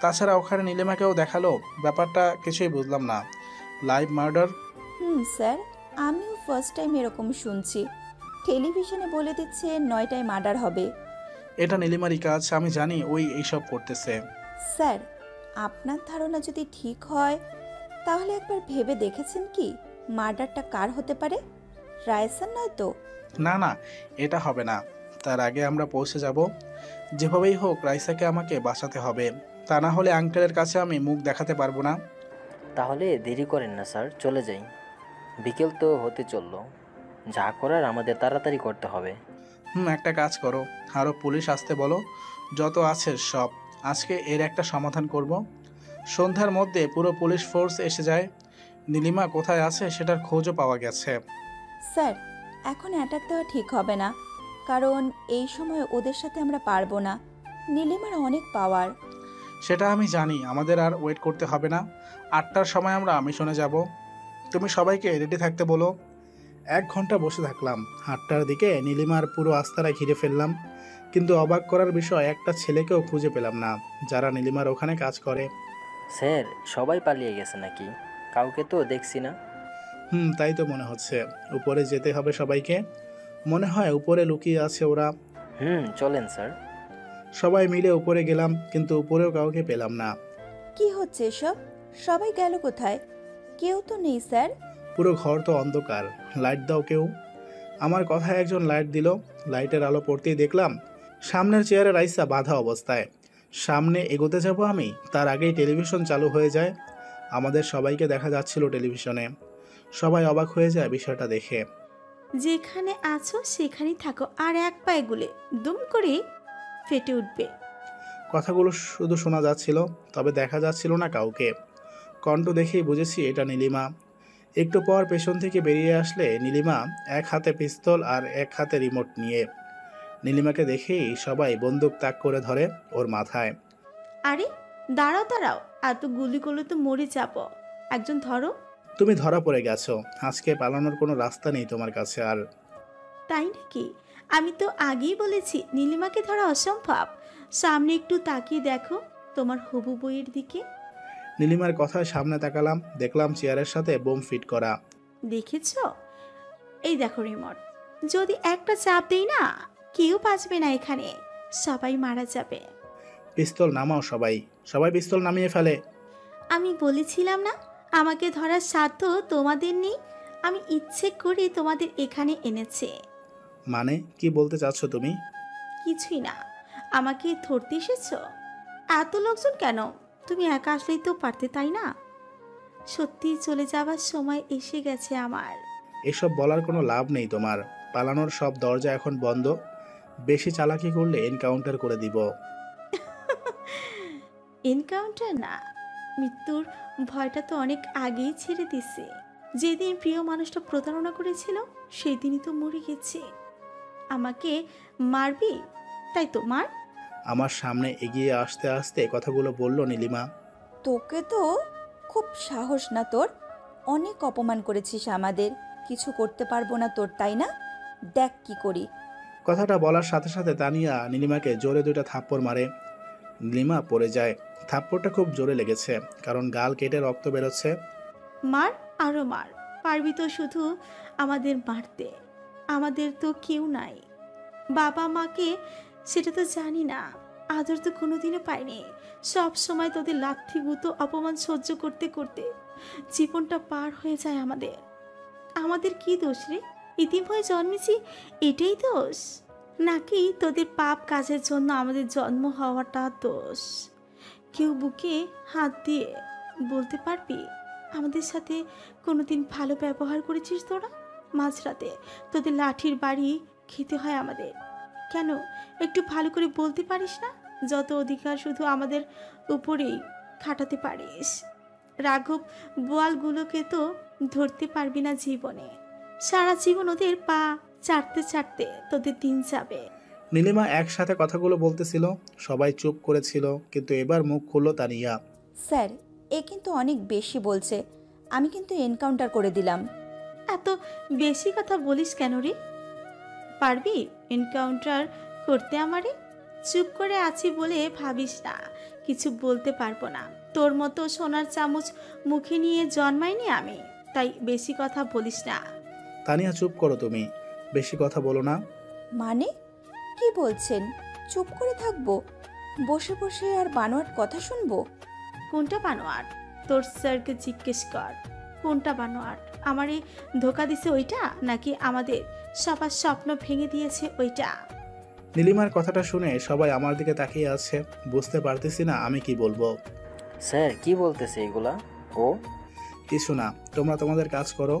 তাছাড়া ওখানে নীলিমাকেও দেখালো, ব্যাপারটা কিছুই বুঝলাম না। Live murder?
স্যার আমিও ফার্স্ট টাইম এরকম শুনছি। টেলিভিশনে বলে দিচ্ছে 9টায় মার্ডার হবে।
এটা নীলিমারই কাজ, আমি জানি ওই এইসব করতেছে।
স্যার আপনার ধারণা যদি ঠিক হয় তাহলে একবার ভেবে দেখেছেন কি মার্ডারটা কার হতে পারে? রায়সান নয় তো?
না, এটা হবে না। তার আগে আমরা পৌঁছে যাব। যেভাবেই হোক রাইসাকে আমাকে বাঁচাতে হবে, তা না হলে আঙ্কেলের কাছে আমি মুখ দেখাতে পারবো না।
তাহলে দেরি করেন না স্যার, চলে যাই। বিকেল তো হতে চললো, যা করার আমাদের তাড়াতাড়ি করতে হবে।
একটা কাজ করো, আরও পুলিশ আসতে বলো, যত আছে সব। আজকে এর একটা সমাধান করব। সন্ধ্যার মধ্যে পুরো পুলিশ ফোর্স এসে যায়। নীলিমা কোথায় আছে সেটার খোঁজও পাওয়া গেছে।
স্যার এখন অ্যাটাক দেওয়া ঠিক হবে না, কারণ এই সময় ওদের সাথে আমরা পারবো না। নীলিমার অনেক পাওয়ার।
সেটা আমি জানি, আমাদের আর ওয়েট করতে হবে না। 8টার সময় আমরা মিশনে যাব। তুমি সবাইকে রেডি থাকতে বলো। 1 ঘন্টা বসে থাকলাম। 8টার দিকে নীলিমার পুরো আস্তারা ঘিরে ফেললাম, কিন্তু অবাক করার বিষয়, একটা ছেলেকেও খুঁজে পেলাম না যারা নীলিমার ওখানে কাজ করে।
স্যার সবাই পালিয়ে গেছে নাকি? কাউকে তো দেখছি না।
তাই তো মনে হচ্ছে। উপরে যেতে হবে সবাইকে, মনে হয় উপরে লুকিয়ে আছে ওরা।
চলেন স্যার।
সবাই মিলে উপরে গেলাম, কিন্তু উপরেও কাউকে পেলাম না।
কি হচ্ছে এসব? সবাই গেল কোথায়? কেউ তো নেই স্যার।
পুরো ঘর তো অন্ধকার, লাইট দাও কেউ। আমার কথায় একজন লাইট দিল। লাইটের আলো পড়তেই দেখলাম সামনের চেয়ারে রাইসা বাঁধা অবস্থায়। সামনে এগোতে যাব আমি, তার আগেই টেলিভিশন চালু হয়ে যায়। আমাদের সবাইকে দেখা যাচ্ছিল টেলিভিশনে। সবাই অবাক হয়ে যায় বিষয়টা দেখে।
যেখানে আছো সেখানেই থাকো, আর এক পায়ে গুলে দুম করে ফেটে উঠবে।
কথাগুলো শুধু শোনা যাচ্ছিল, তবে দেখা যাচ্ছিল না কাউকে। কণ্ঠ দেখেই বুঝেছি এটা নীলিমা। একটু পর পেছন থেকে বেরিয়ে আসলে নীলিমা, এক হাতে পিস্তল আর এক হাতে রিমোট নিয়ে। নীলিমাকে দেখেই সবাই বন্দুক তাক করে ধরে ওর মাথায়।
আরে দাঁড়াও, এত গুলি করলে তো মরে যাব। একজন ধরো।
তুমি ধরা পড়ে গেছো, আজকে পালানোর কোনো রাস্তা নেই তোমার কাছে আর।
তাই নাকি? আমি তো আগেই বলেছি নীলিমাকে ধরা অসম্ভব। সামনে একটু তাকিয়ে দেখো তোমার হবু বইয়ের দিকে।
নীলিমার কথায় সামনে তাকালাম, দেখলাম চেয়ারের সাথে বোম ফিট করা।
দেখেছ? এই দেখো রিমোট, যদি একটা চাপ দেই না, কেউ বাঁচবে না এখানে, সবাই মারা যাবে।
পিস্তল নামাও সবাই। সবাই পিস্তল নামিয়ে ফেলে।
আমি বলেছিলাম না আমাকে ধরার সাধ্য তোমাদের নেই? আমি ইচ্ছে করে তোমাদের এখানে এনেছি।
মানে কি বলতে চাচ্ছ তুমি?
কিছুই না, আমাকে ধরতে এসেছো? এত লোকজন কেন? তুমি একা আসলেই তো পারতে, তাই না? সত্যি চলে যাবার সময় এসে গেছে আমার।
এসব বলার কোনো লাভ নেই তোমার। পালানোর সব দরজা এখন বন্ধ। বেশি চালাকি করলে এনকাউন্টার করে দিব।
এনকাউন্টার না, মৃত্যুর ভয়টা তো অনেক আগেই ছেড়ে দিছে। যেদিন প্রিয় মানুষটা প্রতারণা করেছিল সেই দিনই তো মরে গেছে। আমাকে মারবি? তাই তো মার।
আমার সামনে এগিয়ে আসতে আসতে কথাগুলো বলল নীলিমা।
তোকে তো খুব সাহস না তোর? অনেক অপমান করেছিস আমাদের, কিছু করতে পারবো না তোর, তাই না? দেখ কি করি।
কথাটা বলার সাথে সাথে তানিয়া নীলিমাকে জোরে 2টা থাপ্পড় মারে। নীলিমা পড়ে যায়। থাপ্পড়টা খুব জোরে লেগেছে, কারণ গাল কেটে রক্ত বেরোচ্ছে।
মার, আরো মার। পারবি তো শুধু আমাদের মারতে? আমাদের তো কেউ নাই, বাবা মাকে সেটা তো জানি না, আদর তো কোনোদিনও পাইনি। সব সময় তোদের লাথি গুঁতো অপমান সহ্য করতে করতে জীবনটা পার হয়ে যায় আমাদের। আমাদের কি দোষ রে? ইতিম হয়ে জন্মেছি এটাই দোষ, নাকি তোদের পাপ কাজের জন্য আমাদের জন্ম হওয়াটা দোষ? কেউ বুকে হাত দিয়ে বলতে পারবি আমাদের সাথে কোনোদিন ভালো ব্যবহার করেছিস তোরা? মাঝরাতে তোদের লাঠির বাড়ি খেতে হয় আমাদের, কেন একটু ভালো করে বলতে পারিস না? যত অধিকার শুধু আমাদের উপরেই খাটাতে পারিস। রাঘব বোয়ালগুলোকে তো ধরতে পারবি না জীবনে। সারা জীবন ওদের পা চাটতে চাটতে তোদের দিন যাবে।
নীলিমা একসাথে কথাগুলো বলতেছিল, সবাই চুপ করেছিল, কিন্তু এবার মুখ খুলল তানিয়া।
স্যার, এ কিন্তু অনেক বেশি বলছে। আমি কিন্তু এনকাউন্টার করে দিলাম।
এত বেশি কথা বলিস কেন রে? পারবি এনকাউন্টার করতে আমারে? চুপ করে আছি বলে ভাবিস না কিছু বলতে পারবো না। তোর মতো সোনার চামচ মুখে নিয়ে জন্মাইনি আমি, তাই বেশি কথা বলিস না।
তানিয়া চুপ করো, তুমি বেশি কথা বলো না।
মানে কি বলছেন? চুপ করে থাকবো? বসে বসে আর বানোয়াট কথা শুনবো?
কোনটা বানোয়াট? তোর স্যারকে জিজ্ঞেস কর কোনটা বানোয়াট। আমারে ধোকা দিছে ওইটা, নাকি আমাদের সবার স্বপ্ন ভেঙে দিয়েছে ওইটা?
নীলিমার কথাটা শুনে সবাই আমার দিকে তাকিয়ে আছে। বুঝতে পারতেছি না আমি কি বলবো।
স্যার কি বলতেছে এগুলা? ও
কিছু না, তোমরা তোমাদের কাজ করো।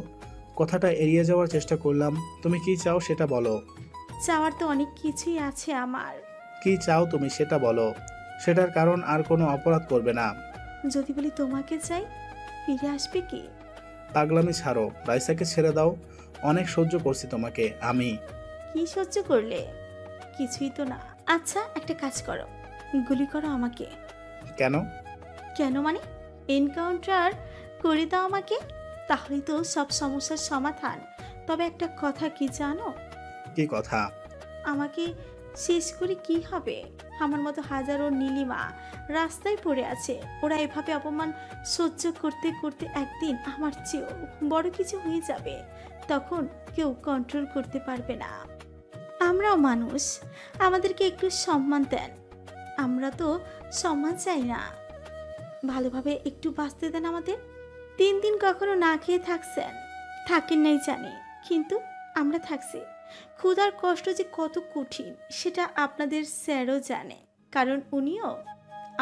কথাটা এড়িয়ে যাওয়ার চেষ্টা করলাম। তুমি কি চাও সেটা বলো।
চাওয়ার তো অনেক কিছুই আছে আমার।
কি চাও তুমি সেটা বলো। সেটার কারণ আর কোনো অপরাধ করবে না।
যদি বলি তোমাকে চাই, ফিরে আসবে কি?
পাগলামি ছাড়ো, রাইসাকে ছেড়ে দাও। অনেক সহ্য করছি তোমাকে আমি।
কি সহ্য করলে? কিছুই তো না। আচ্ছা একটা কাজ করো, গুলি করো আমাকে।
কেন?
কেন মানে এনকাউন্টার করে দাও আমাকে, তাহলেই তো সব সমস্যার সমাধান। তবে একটা কথা কি জানো?
কি কথা?
আমাকে শেষ করে কি হবে? আমার মতো হাজারো নীলিমা রাস্তায় পড়ে আছে। ওরা এভাবে অপমান সহ্য করতে করতে একদিন আমার চেয়েও বড় কিছু হয়ে যাবে। তখন কেউ কন্ট্রোল করতে পারবে না। আমরাও মানুষ, আমাদেরকে একটু সম্মান দেন। আমরা তো সম্মান চাই না, ভালোভাবে একটু বাঁচতে দেন আমাদের। 3 দিন কখনো না খেয়ে থাকছেন, থাকেন নাই জানি, কিন্তু আমরা থাকছি। ক্ষুধার কষ্ট যে কত কঠিন সেটা আপনাদের স্যারও জানে, কারণ উনিও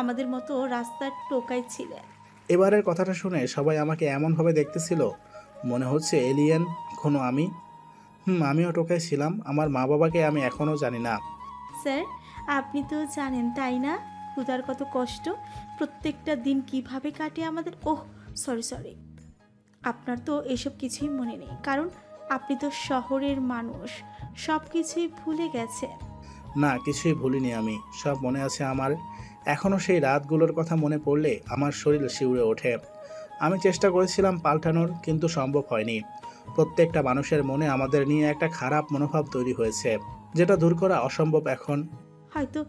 আমাদের মতো রাস্তার টোকাই ছিলেন।
এবারের কথাটা শুনে সবাই আমাকে এমনভাবে দেখতেছিল মনে হচ্ছে এলিয়েন কোনো আমি। আমিও টোকাই ছিলাম। আমার মা বাবাকে আমি এখনও জানি না।
স্যার আপনি তো জানেন তাই না, ক্ষুধার কত কষ্ট, প্রত্যেকটা দিন কিভাবে কাটে আমাদের। ওহ সরি, আপনার তো এসব কিছুই মনে নেই, কারণ আপনি তো শহরের মানুষ, সব কিছুই ভুলে গেছেন।
না, কিছুই ভুলিনি আমি, সব মনে আছে আমার। এখনও সেই রাতগুলোর কথা মনে পড়লে আমার শরীর শিউরে ওঠে। আমি চেষ্টা করেছিলাম পাল্টানোর, কিন্তু সম্ভব হয়নি। প্রত্যেকটা মানুষের মনে আমাদের নিয়ে একটা খারাপ মনোভাব তৈরি হয়েছে, যেটা দূর করা অসম্ভব এখন।
হয়তো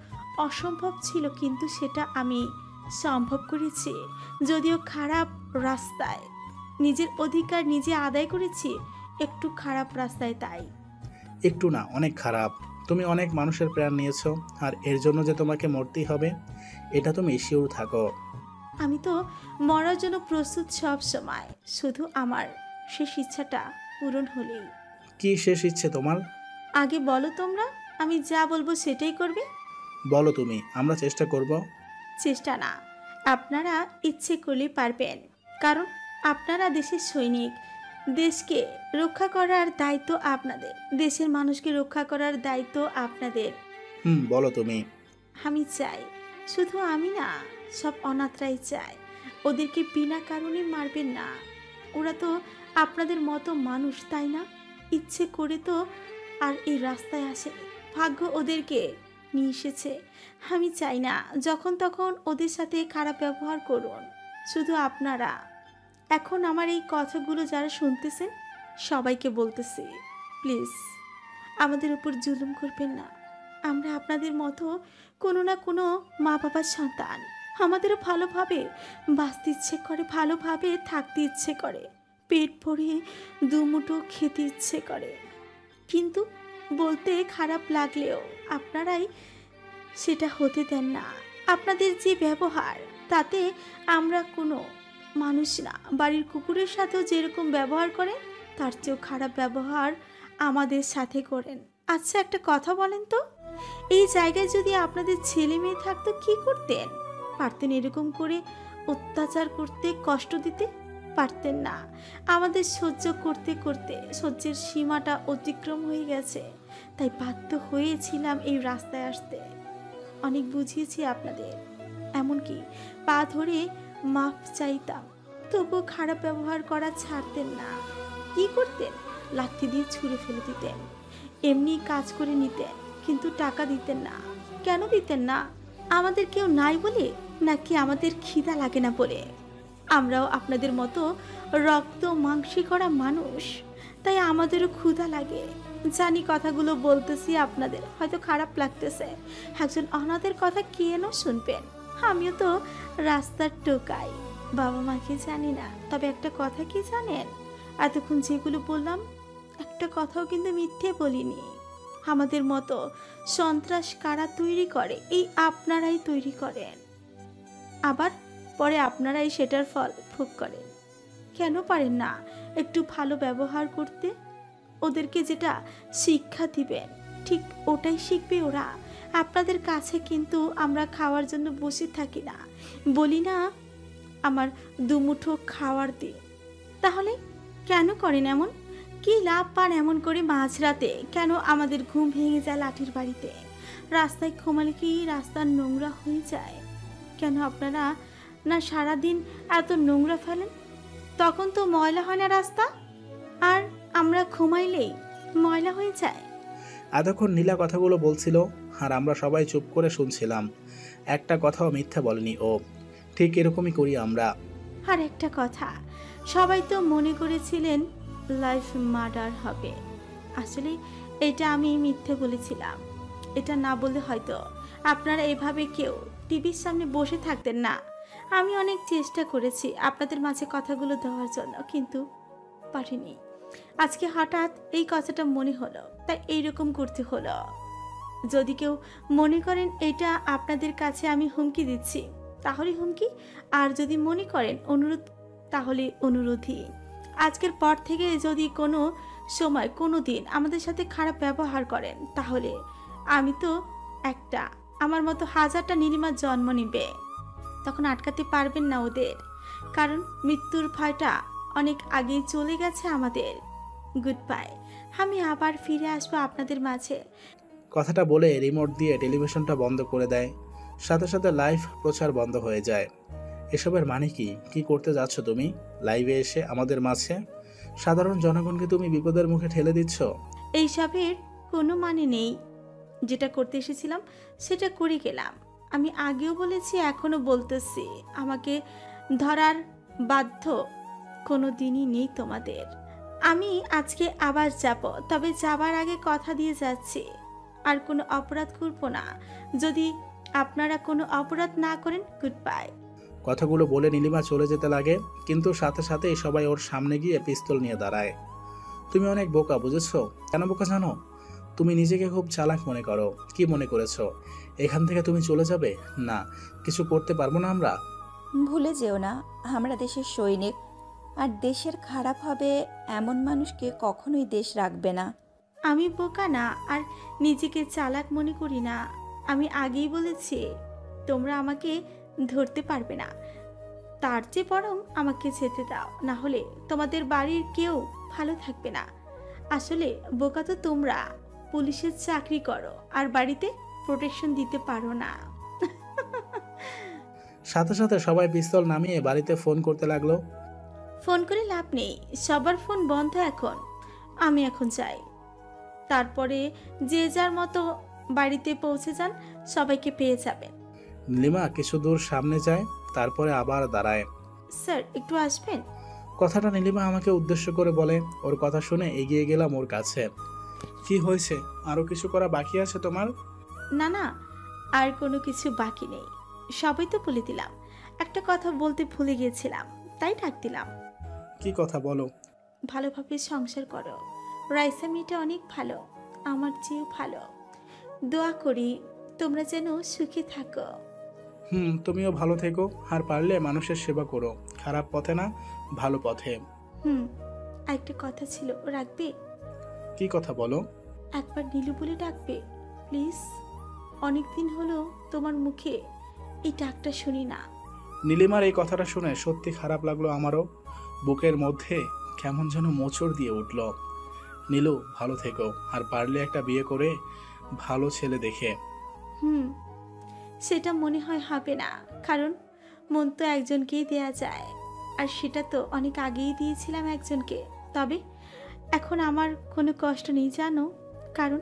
অসম্ভব ছিল, কিন্তু সেটা আমি সম্ভব করেছি। যদিও খারাপ রাস্তায়, নিজের অধিকার নিজে আদায় করেছি, একটু খারাপ রাস্তায়। তাই
একটু না, অনেক খারাপ। তুমি অনেক মানুষের প্রাণ নিয়েছো, আর এর জন্য যে তোমাকে মরতেই হবে এটা তুমি শিওর থাকো।
আমি তো মরার জন্য প্রস্তুত সব সময়, শুধু আমার শেষ ইচ্ছাটা পূরণ হলেই।
কি শেষ ইচ্ছে তোমার?
আগে বলো তোমরা, আমি যা বলবো সেটাই করবে।
বলো তুমি, আমরা চেষ্টা করব।
চেষ্টা না, আপনারা ইচ্ছে করলে পারবেন, কারণ আপনারা দেশের সৈনিক। দেশকে রক্ষা করার দায়িত্ব আপনাদের, দেশের মানুষকে রক্ষা করার দায়িত্ব আপনাদের।
বলো তুমি।
আমি চাই, শুধু আমি না, সব অনাথরাই চায়, ওদেরকে বিনা কারণে মারবেন না। ওরা তো আপনাদের মতো মানুষ, তাই না? ইচ্ছে করে তো আর এই রাস্তায় আসেনি, ভাগ্য ওদেরকে নিয়ে এসেছে। আমি চাই না যখন তখন ওদের সাথে খারাপ ব্যবহার করুন। শুধু আপনারা, এখন আমার এই কথাগুলো যারা শুনতেছেন সবাইকে বলতেছি, প্লিজ আমাদের উপর জুলুম করবেন না। আমরা আপনাদের মতো কোনো না কোনো মা বাবার সন্তান। আমাদেরও ভালোভাবে বাঁচতে ইচ্ছে করে, ভালোভাবে থাকতে ইচ্ছে করে, পেট ভরে দুমুঠো খেতে ইচ্ছে করে, কিন্তু বলতে খারাপ লাগলেও আপনারাই সেটা হতে দেন না। আপনাদের যে ব্যবহার, তাতে আমরা কোনো মানুষ না। বাড়ির কুকুরের সাথেও যেরকম ব্যবহার করেন তার চেয়েও খারাপ ব্যবহার আমাদের সাথে করেন। আচ্ছা, একটা কথা বলেন তো, এই জায়গায় যদি আপনাদের ছেলে মেয়ে থাকতো কি করতেন? পারতেন এরকম করে অত্যাচার করতে, কষ্ট দিতে? পারতেন না। আমাদের সহ্য করতে করতে সহ্যের সীমাটা অতিক্রম হয়ে গেছে, তাই বাধ্য হয়েছিলাম এই রাস্তায় আসতে। অনেক বুঝিয়েছি আপনাদের, এমনকি পা ধরে মাপ চাইতাম, তবুও খারাপ ব্যবহার করা ছাড়তেন না। কি করতেন? লাঠি দিয়ে ছুঁড়ে ফেলে দিতেন, এমনি কাজ করে নিতেন, কিন্তু টাকা দিতেন না। কেন দিতেন না? আমাদের কেউ নাই বলে, নাকি আমাদের খিদা লাগে না বলে? আমরাও আপনাদের মতো রক্ত মাংসে করা মানুষ, তাই আমাদেরও ক্ষুধা লাগে। জানি কথাগুলো বলতেছি আপনাদের হয়তো খারাপ লাগতেছে, একজন অনাথের কথা কেন শুনবেন? আমিও তো রাস্তার টোকাই, বাবা মাকে জানি না। তবে একটা কথা কি জানেন, এতক্ষণ যেগুলো বললাম একটা কথাও কিন্তু মিথ্যে বলিনি। আমাদের মতো সন্ত্রাস কারা তৈরি করে? এই আপনারাই তৈরি করেন, আবার পরে আপনারাই সেটার ফল ভোগ করেন। কেন পারেন না একটু ভালো ব্যবহার করতে? ওদেরকে যেটা শিক্ষা দিবেন ঠিক ওটাই শিখবে ওরা। আপনাদের কাছে কিন্তু আমরা খাওয়ার জন্য বসে থাকি না, বলি না আমার দুমুঠো খাওয়ার দিন। তাহলে কেন করেন এমন? কি লাভ পান এমন করে মাঝরাতে? কেন আমাদের ঘুম ভেঙে যায় লাঠির বাড়িতে? রাস্তায় ঘুমালে কি রাস্তা নোংরা হয়ে যায়? কেন আপনারা না সারাদিন এত নোংরা ফেলেন? তখন তো ময়লা হয় না রাস্তা, আর আমরা ঘুমাইলেই ময়লা হয়ে যায়।
এতক্ষণ নীলা কথাগুলো বলছিল আর আমরা সবাই চুপ করে শুনছিলাম। একটা কথাও মিথ্যা বলেনি ও। ঠিক এরকমই করি আমরা।
আর একটা কথা, সবাই তো মনে করেছিলেন লাইফ মার্ডার হবে। আসলে এটা আমি মিথ্যে বলেছিলাম। এটা না বললে হয়তো আপনারা এভাবে কেউ টিভির সামনে বসে থাকতেন না। আমি অনেক চেষ্টা করেছি আপনাদের মাঝে কথাগুলো দেওয়ার জন্য, কিন্তু পারিনি। আজকে হঠাৎ এই কথাটা মনে হলো, তাই এইরকম করতে হলো। যদি কেউ মনে করেন এটা আপনাদের কাছে আমি হুমকি দিচ্ছি, তাহলে হুমকি, আর যদি মনে করেন অনুরোধ, তাহলে অনুরোধই। আজকের পর থেকে যদি কোনো সময় কোনো দিন আমাদের সাথে খারাপ ব্যবহার করেন, তাহলে আমি তো একটা, আমার মতো হাজারটা নীলিমার জন্ম নিবে। তখন আটকাতে পারবেন না ওদের, কারণ মৃত্যুর ভয়টা অনেক আগেই চলে গেছে আমাদের। Good bye. আমি আবার ফিরে আসবো আপনাদের মাঝে।
কথাটা বলে রিমোট দিয়ে টেলিভিশনটা বন্ধ করে দেয়, সাথে সাথে লাইভ প্রচার বন্ধ হয়ে যায়। এসবের মানে কি? কি করতে যাচ্ছ তুমি লাইভে এসে আমাদের মাঝে? সাধারণ জনগণকে তুমি বিপদের মুখে ঠেলে দিচ্ছ।
এইসবের কোনো মানে নেই। যেটা করতে এসেছিলাম সেটা করে গেলাম। আমি আগেও বলেছি, এখনো বলতেছি, আমাকে ধরার বাধ্য কোনো দিনই নেই তোমাদের। আমি আজকে আবার যাব, তবে যাবার আগে কথা দিয়ে যাচ্ছি আর কোনো অপরাধ করব না। যদি আপনারা কোনো অপরাধ না করেন, গুড বাই।
কথাগুলো বলে নীলিমা চলে যেতে লাগে, কিন্তু সাথে সাথেই সবাই ওর সামনে গিয়ে পিস্তল নিয়ে দাঁড়ায়। তুমি অনেক বোকা, বুঝেছো? কেন বোকা জানো? তুমি নিজেকে খুব চালাক মনে করো। কি মনে করেছো এখান থেকে তুমি চলে যাবে? না, কিছু করতে পারবো না আমরা?
ভুলে যেও না, আমরা দেশের সৈনিক, আর দেশের খারাপ হবে এমন মানুষকে কখনোই দেশ রাখবে না।
আমি বোকা না, আর নিজেকে চালাক মনে করি না। আমি আগেই বলেছি তোমরা আমাকে ধরতে পারবে না। তার চেয়ে বরং আমাকে যেতে দাও, না হলে তোমাদের বাড়ির কেউ ভালো থাকবে না। আসলে বোকা তো তোমরা, পুলিশের চাকরি করো আর বাড়িতে প্রোটেকশন দিতে পারো না।
সাথে সাথে সবাই পিস্তল নামিয়ে বাড়িতে ফোন করতে লাগলো।
ফোন করে লাভ নেই, সবার ফোন বন্ধ এখন। আমি এখন যাই, তারপরে যে যার মতো বাড়িতে পৌঁছে যান, সবাইকে পেয়ে যাবেন।
নীলিমা কিছু দূর সামনে যায়, তারপরে আবার দাঁড়ায়।
স্যার একটু আসবেন?
কথাটা নীলিমা আমাকে উদ্দেশ্য করে বলে। ওর কথা শুনে এগিয়ে গেলাম ওর কাছে। কি হয়েছে, আরো কিছু করা বাকি আছে তোমার?
না না, আর কোনো কিছু বাকি নেই, সবই তো বলে দিলাম। একটা কথা বলতে ভুলে গিয়েছিলাম, তাই ডাক দিলাম।
কি কথা বলো?
ভালোভাবে সংসার করো, রাইসা মেয়েটা অনেক ভালো, আমার চেয়েও ভালো। দোয়া করি তোমরা যেন সুখী থাকো।
তুমিও ভালো থেকো, আর পারলে মানুষের সেবা করো, খারাপ পথে না, ভালো পথে।
একটা কথা ছিল, রাখবে?
কি কথা বলো?
একবার নীলু বলে ডাকবে প্লিজ? অনেকদিন হলো তোমার মুখে এই ডাকটা শুনি না।
নীলিমার এই কথাটা শুনে সত্যি খারাপ লাগলো আমারও। বুকের মধ্যে কেমন যেন মোচড় দিয়ে উঠল। নীলু ভালো থেকো, আর পারলে একটা বিয়ে করে ভালো ছেলে দেখে।
সেটা মনে হয় হবে না, কারণ মন তো একজনকেই দেয়া যায়, আর সেটা তো অনেক আগেই দিয়েছিলাম একজনকে। তবে এখন আমার কোনো কষ্ট নেই জানো, কারণ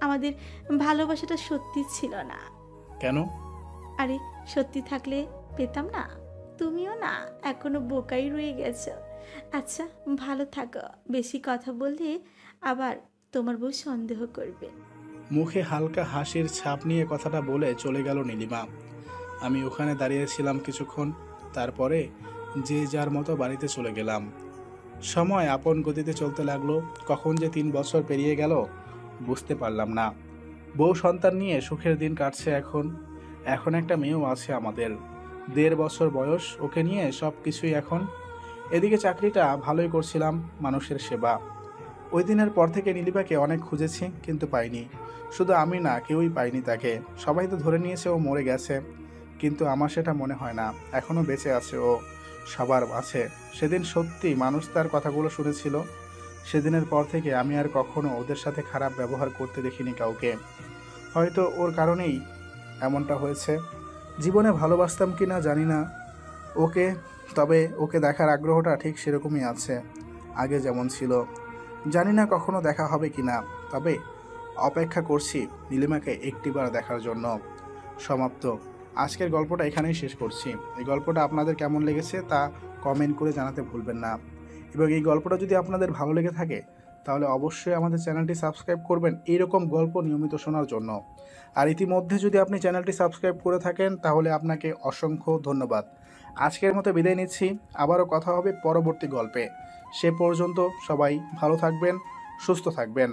আমাদের ভালোবাসাটা সত্যি ছিল না।
কেন?
আরে সত্যি থাকলে পেতাম না? তুমিও না, এখনো বোকাই রয়ে গেছো। আচ্ছা ভালো থাকো, বেশি কথা বললে আবার তোমার বউ সন্দেহ করবে।
মুখে হালকা হাসির ছাপ নিয়ে কথাটা বলে চলে গেল নীলিমা। আমি ওখানে দাঁড়িয়েছিলাম কিছুক্ষণ, তারপরে যে যার মতো বাড়িতে চলে গেলাম। সময় আপন গতিতে চলতে লাগলো। কখন যে 3 বছর পেরিয়ে গেল বুঝতে পারলাম না। বউ সন্তান নিয়ে সুখের দিন কাটছে এখন একটা মেয়েও আছে আমাদের। 1.5 বছর বয়স, ওকে নিয়ে সব কিছুই এখন। এদিকে চাকরিটা ভালোই করছিলাম, মানুষের সেবা। ওই দিনের পর থেকে নীলিমাকে অনেক খুঁজেছি, কিন্তু পাইনি। শুধু আমি না, কেউই পাইনি তাকে। সবাই তো ধরে নিয়েছে ও মরে গেছে, কিন্তু আমার সেটা মনে হয় না। এখনও বেঁচে আছে ও, সবার আছে। সেদিন সত্যি মানুষ তার কথাগুলো শুনেছিল। সেদিনের পর থেকে আমি আর কখনো ওদের সাথে খারাপ ব্যবহার করতে দেখিনি কাউকে। হয়তো ওর কারণেই এমনটা হয়েছে। জীবনে ভালোবাসতাম কি না জানি না ওকে, তবে ওকে দেখার আগ্রহটা ঠিক সেরকমই আছে, আগে যেমন ছিল। জানি না কখনো দেখা হবে কি না, তবে অপেক্ষা করছি নীলিমাকে একটিবার দেখার জন্য। সমাপ্ত। আজকের গল্পটা এখানেই শেষ করছি। এই গল্পটা আপনাদের কেমন লেগেছে তা কমেন্ট করে জানাতে ভুলবেন না, এবং এই গল্পটা যদি আপনাদের ভালো লেগে থাকে তাহলে অবশ্যই আমাদের চ্যানেলটি সাবস্ক্রাইব করবেন এইরকম গল্প নিয়মিত শোনার জন্য। আর ইতিমধ্যে যদি আপনি চ্যানেলটি সাবস্ক্রাইব করে থাকেন তাহলে আপনাকে অসংখ্য ধন্যবাদ। আজকের মতো বিদায় নিচ্ছি, আবারও কথা হবে পরবর্তী গল্পে। সে পর্যন্ত সবাই ভালো থাকবেন, সুস্থ থাকবেন।